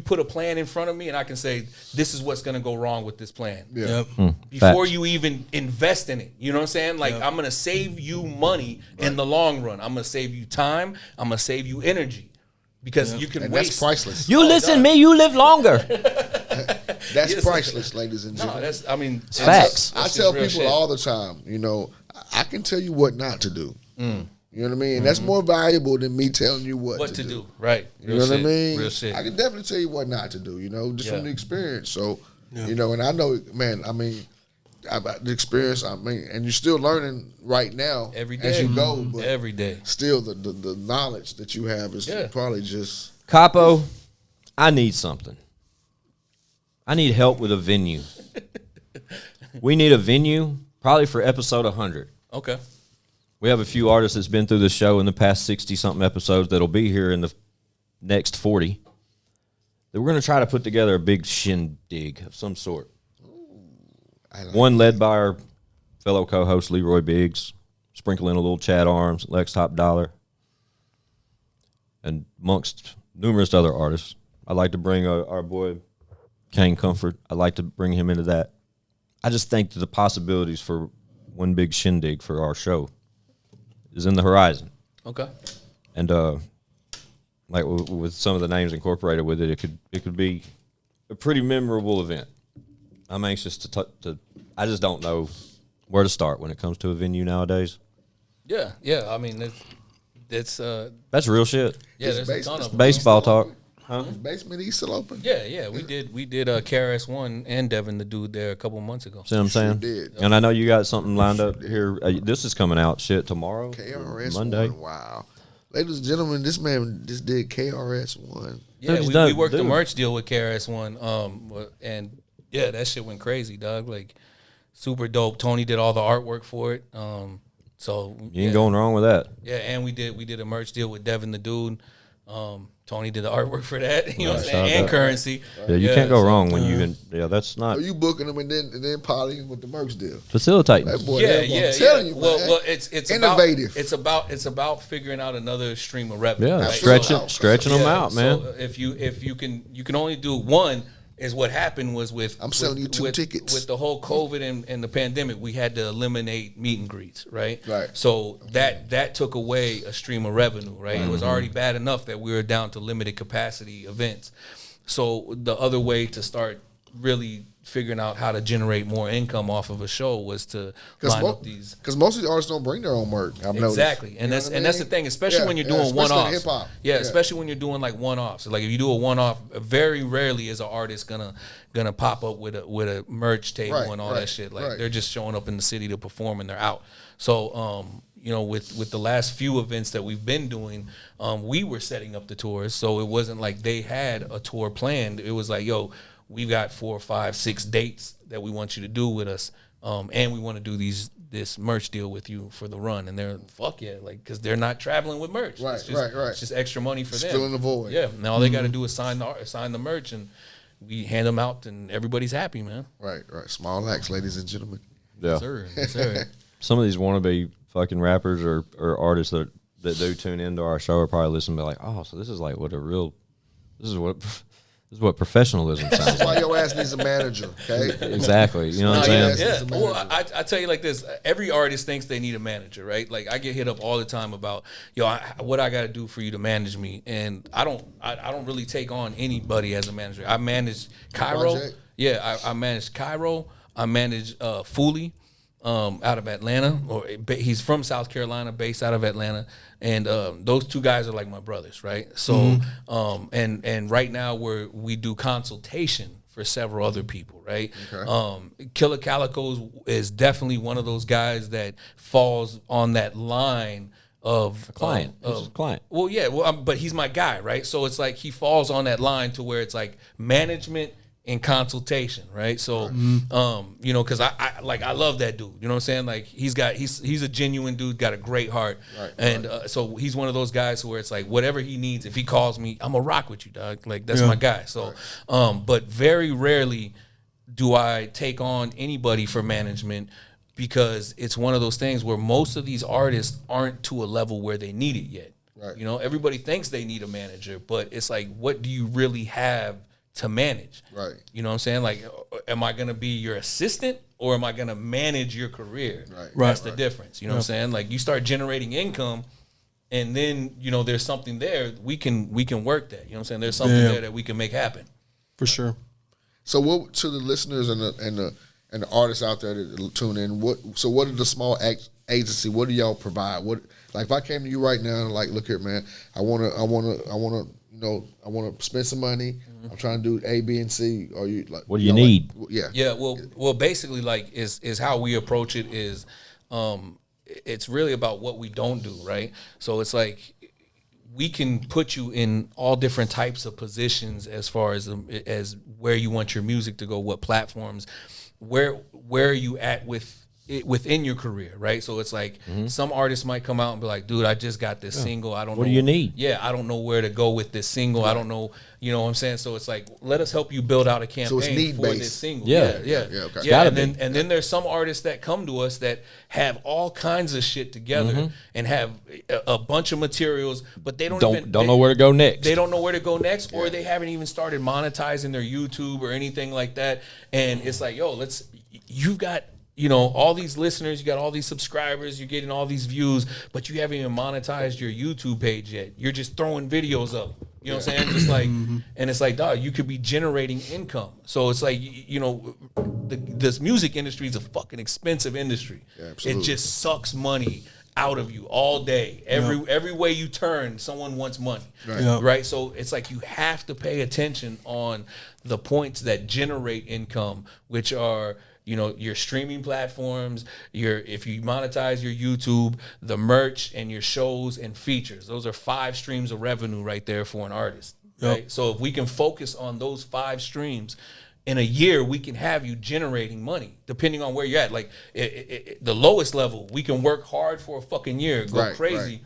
put a plan in front of me and I can say, this is what's going to go wrong with this plan. Yeah. Before you even invest in it. You know what I'm saying? Like, I'm going to save you money in the long run. I'm going to save you time. I'm going to save you energy. Because you can waste. That's priceless. You listen to me, you live longer. That's priceless, ladies and gentlemen. It's facts. I tell people all the time, you know, I can tell you what not to do. You know what I mean? And that's more valuable than me telling you what to do. Right. You know what I mean? Real shit. I can definitely tell you what not to do, you know, just from the experience. So, you know, and I know, man, I mean, about the experience, I mean, and you're still learning right now every day as you go. But every day. Still, the knowledge that you have is probably just. Capo, I need something. I need help with a venue. We need a venue probably for episode 100. Okay. We have a few artists that's been through the show in the past 60-something episodes that'll be here in the next 40. that we're going to try to put together a big shindig of some sort. One led by our fellow co-host Leroy Biggs, sprinkle in a little Chad Arms, Lex Top Dollar, and amongst numerous other artists. I'd like to bring our boy Kane Comfort. I'd like to bring him into that. I just think that the possibilities for one big shindig for our show is in the horizon. Okay. And like with some of the names incorporated with it, it could be a pretty memorable event. I'm anxious to I just don't know where to start when it comes to a venue nowadays. Yeah. I mean, it's that's real shit. Yeah, there's a ton of them. Baseball talk. Huh? Basement East still open? Yeah. We did KRS-One and Devin the Dude there a couple months ago. See what I'm saying? Sure did. And I know you got something lined up here. This is coming out tomorrow. KRS Monday. Wow. Ladies and gentlemen, this man just did KRS-One. Yeah, Dude, we worked the merch deal with KRS-One, and yeah, that shit went crazy, dog. Like super dope. Tony did all the artwork for it. So You ain't going wrong with that. Yeah, and we did a merch deal with Devin the Dude. Tony did the artwork for that, you know what I'm saying, and Currency. Yeah, you can't go wrong when you. That's not. Are you booking them and then polying with the merch deal? Facilitating. That boy, Yeah. I'm telling you, well, man. well, it's innovative. It's about figuring out another stream of revenue. Yeah, right? stretching them out, man. So if you can only do one. Is what happened was with I'm selling you two tickets. With the whole COVID and the pandemic, we had to eliminate meet and greets, right? Right. So that took away a stream of revenue, right? It was already bad enough that we were down to limited capacity events. So the other way to start really figuring out how to generate more income off of a show was to line up these. Because most of the artists don't bring their own merch. Exactly, and that's the thing, especially when you're doing one-offs. Hip hop. Yeah, especially when you're doing like one-offs. Like if you do a one-off, very rarely is an artist gonna pop up with a merch table and all that shit. Like they're just showing up in the city to perform and they're out. So with the last few events that we've been doing, we were setting up the tours, so it wasn't like they had a tour planned. It was like, yo, we've got 4, 5, 6 dates that we want you to do with us, and we want to do this merch deal with you for the run. And they're fuck yeah, like because they're not traveling with merch. Right. It's just extra money for them. Filling the void. Yeah. Now all they got to do is sign the merch, and we hand them out, and everybody's happy, man. Right. SmallAxe, ladies and gentlemen. Yeah. Yes, sir. Some of these wannabe fucking rappers or artists that do tune into our show are probably listening and be like, oh, so this is like this is what professionalism sounds That's why like. your ass needs a manager, okay? Exactly. You know what I'm saying? Yeah. Well, I tell you like this: every artist thinks they need a manager, right? Like I get hit up all the time about, what I got to do for you to manage me, and I don't really take on anybody as a manager. I manage Cairo. Project? Yeah, I manage Cairo. I manage Foolie out of Atlanta, or he's from South Carolina, based out of Atlanta, and those two guys are like my brothers, right? So, and right now we do consultation for several other people, right? Okay. Killer Calico is definitely one of those guys that falls on that line of A client. He's a client. Well, yeah, but he's my guy, right? So it's like he falls on that line to where it's like management and consultation, right? So, because I love that dude. You know what I'm saying? Like he's a genuine dude, got a great heart, and so he's one of those guys where it's like whatever he needs, if he calls me, I'm gonna rock with you, dog. Like that's my guy. So, but very rarely do I take on anybody for management, because it's one of those things where most of these artists aren't to a level where they need it yet. Right. You know, everybody thinks they need a manager, but it's like, what do you really have to manage? Right. You know what I'm saying? Like, am I going to be your assistant or am I going to manage your career? Right. That's the difference. You know what I'm saying? Like, you start generating income and then, there's something there. We can work that. You know what I'm saying? There's something there that we can make happen. For sure. So what to the listeners and the artists out there that tune in, what is the SmallAxe agency? What do y'all provide? What, like, if I came to you right now and like, look here, man, I wanna spend some money. I'm trying to do A, B, and C. Are you like, what do you need? Yeah. Well, basically, like, is how we approach it is, it's really about what we don't do, right? So it's like, we can put you in all different types of positions as far as where you want your music to go, what platforms, where are you at with within your career, right? So it's like some artists might come out and be like, dude, I just got this single. I don't know. What do you need? Yeah, I don't know where to go with this single. I don't know, you know what I'm saying? So it's like, let us help you build out a campaign for this single. Yeah. Okay. And then there's some artists that come to us that have all kinds of shit together and have a bunch of materials, but they don't know where to go next. They don't know where to go next, or they haven't even started monetizing their YouTube or anything like that. And it's like, yo, you've got, you know, all these listeners, you got all these subscribers, you're getting all these views, but you haven't even monetized your YouTube page yet. You're just throwing videos up. You know what I'm saying? Just like, and it's like, dog, you could be generating income. So it's like, you know, this music industry is a fucking expensive industry. Yeah, it just sucks money out of you all day. Every way you turn, someone wants money. Right? So it's like you have to pay attention on the points that generate income, which are, you know, your streaming platforms, if you monetize your YouTube, the merch, and your shows and features. Those are 5 streams of revenue right there for an artist. Right? So if we can focus on those 5 streams, in a year we can have you generating money, depending on where you're at. Like the lowest level, we can work hard for a fucking year, go crazy. Right.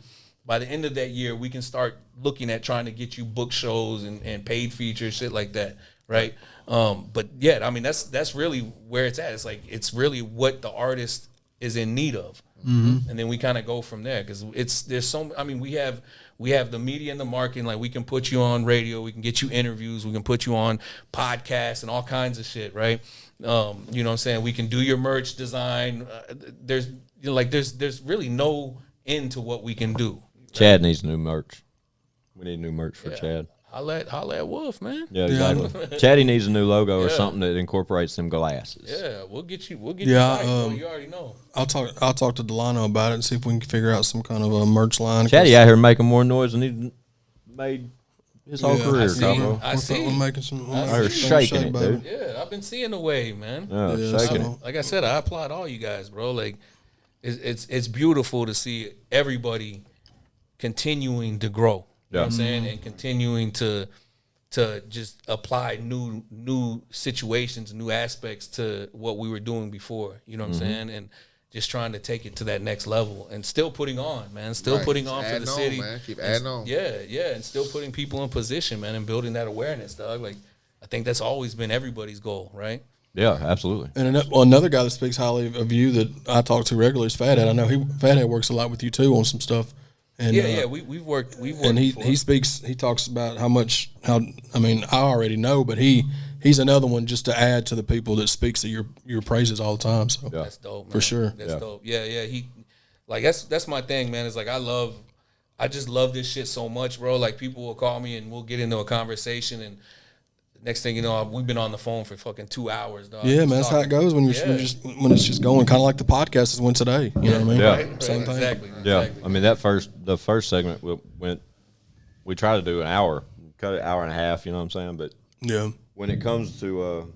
By the end of that year, we can start looking at trying to get you book shows and paid features, shit like that. Right. But yeah, I mean, that's really where it's at. It's like, it's really what the artist is in need of. And then we kind of go from there. Cause we have the media and the marketing. Like, we can put you on radio, we can get you interviews, we can put you on podcasts and all kinds of shit. Right. You know what I'm saying? We can do your merch design. There's really no end to what we can do. Chad needs new merch. We need new merch for Chad. Holla at Wolf, man. Yeah, exactly. Chaddy needs a new logo or something that incorporates them glasses. Yeah, we'll get you you already know. I'll talk to Delano about it and see if we can figure out some kind of a merch line. Chaddy out here making more noise than he made his whole career, Capo. I see. We're making some. We're shaking it, dude. Yeah, I've been seeing the wave, man. Yeah, shaking it. Like I said, I applaud all you guys, bro. Like, it's beautiful to see everybody continuing to grow. You know what I'm saying? And continuing to just apply new situations, new aspects to what we were doing before. You know what I'm saying? And just trying to take it to that next level and still putting on, man. Still putting on for the city. Man. Keep adding on. Yeah, and still putting people in position, man, and building that awareness, dog. Like, I think that's always been everybody's goal, right? Yeah, absolutely. And another guy that speaks highly of you that I talk to regularly is Fathead. I know Fathead works a lot with you too on some stuff. And, we've worked. And he talks about I already know, but he's another one just to add to the people that speaks of your praises all the time. So that's dope, man. For sure. That's dope. Yeah. He, like, that's my thing, man. It's like, I just love this shit so much, bro. Like, people will call me and we'll get into a conversation, and next thing you know, we've been on the phone for fucking 2 hours, dog. Yeah, man, that's how it goes when it's just going, kind of like the podcast is went today. You know what I mean? Yeah, right, same thing. Exactly. Yeah, I mean, the first segment we tried to do an hour, cut it an hour and a half. You know what I'm saying? But yeah, when it comes to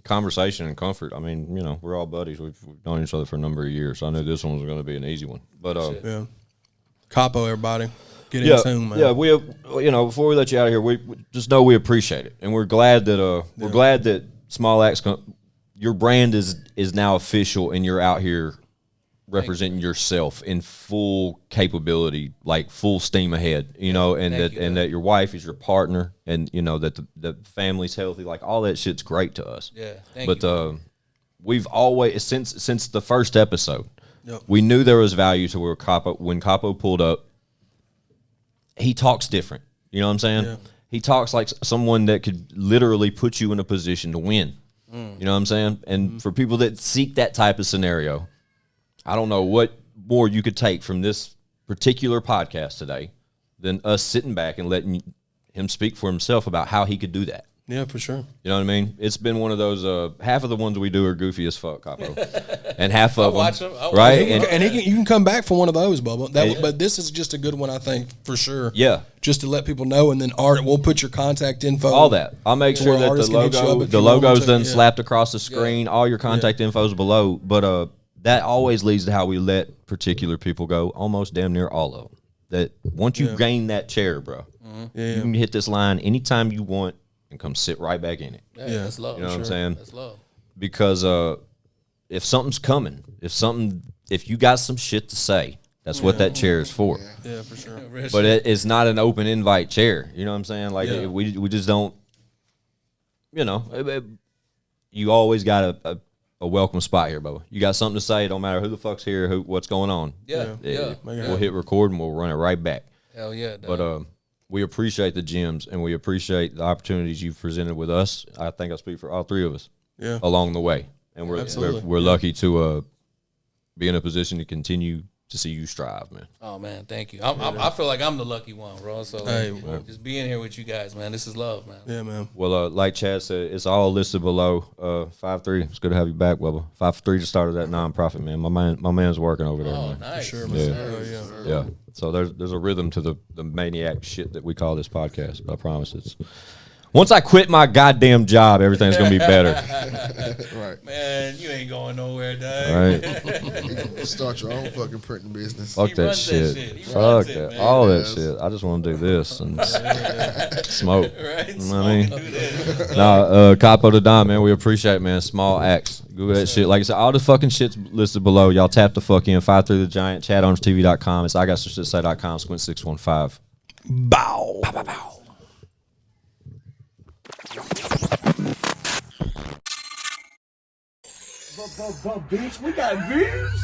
conversation and comfort, I mean, you know, we're all buddies. We've known each other for a number of years, so I knew this one was going to be an easy one. But yeah, Capo, everybody. Get in tune, man. Yeah, before we let you out of here, we just know we appreciate it, and we're glad that SmallAxe, your brand is now official, and you're out here representing yourself in full capability, like full steam ahead. You know, and that your wife is your partner, and you know that the family's healthy. Like, all that shit's great to us. Yeah, we've always since the first episode, we knew there was value to where when Capo pulled up. He talks different. You know what I'm saying? Yeah. He talks like someone that could literally put you in a position to win. You know what I'm saying? And for people that seek that type of scenario, I don't know what more you could take from this particular podcast today than us sitting back and letting him speak for himself about how he could do that. Yeah, for sure. You know what I mean? It's been one of those. Half of the ones we do are goofy as fuck, Capo, and half of them, right? You can come back for one of those, Bubba. But this is just a good one, I think, for sure. Yeah, just to let people know, and then we'll put your contact info. All that. I'll make sure that the logo's done slapped across the screen. All your contact info's below. But that always leads to how we let particular people go. Almost damn near all of them. That once you gain that chair, bro, you can hit this line anytime you want. And come sit right back in it. Yeah, that's love. You know what I'm saying? That's love. Because if something's coming, if you got some shit to say, that's what that chair is for. Yeah, for sure. But it's not an open invite chair. You know what I'm saying? Like we just don't. You know, you always got a welcome spot here, Bubba. You got something to say. Don't matter who the fuck's here, what's going on. Yeah. We'll hit record and we'll run it right back. Hell yeah. But we appreciate the gyms and we appreciate the opportunities you've presented with us. I think I speak for all three of us. Yeah. Along the way, and we're lucky to be in a position to continue to see you strive, man. Oh man, thank you. I feel like I'm the lucky one, bro. So just being here with you guys, man, this is love, man. Yeah, man. Well, like Chad said, it's all listed below. 5-3. It's good to have you back, Bubba. 5-3 just started that nonprofit, man. My man's working over there. Oh, man. nice. Sure, Yeah. Yeah. So there's a rhythm to the maniac shit that we call this podcast. But I promise it's. Once I quit my goddamn job, everything's gonna be better. Right. Man, you ain't going nowhere, dog. Right. Start your own fucking printing business. Fuck He that runs shit. that shit. He Fuck runs it, that. man. All that Yes. shit. I just want to do this and smoke. Right? You know what I mean? Nah, Capo to Don, man. We appreciate it, man. SmallAxe. Google that shit. Like I said, all the fucking shit's listed below. Y'all tap the fuck in. 5 through the giant. ChadArmesTV.com. It's IGSSTS.com. Squint615. Bow. Bow, bow, bow. But bitch, we got views.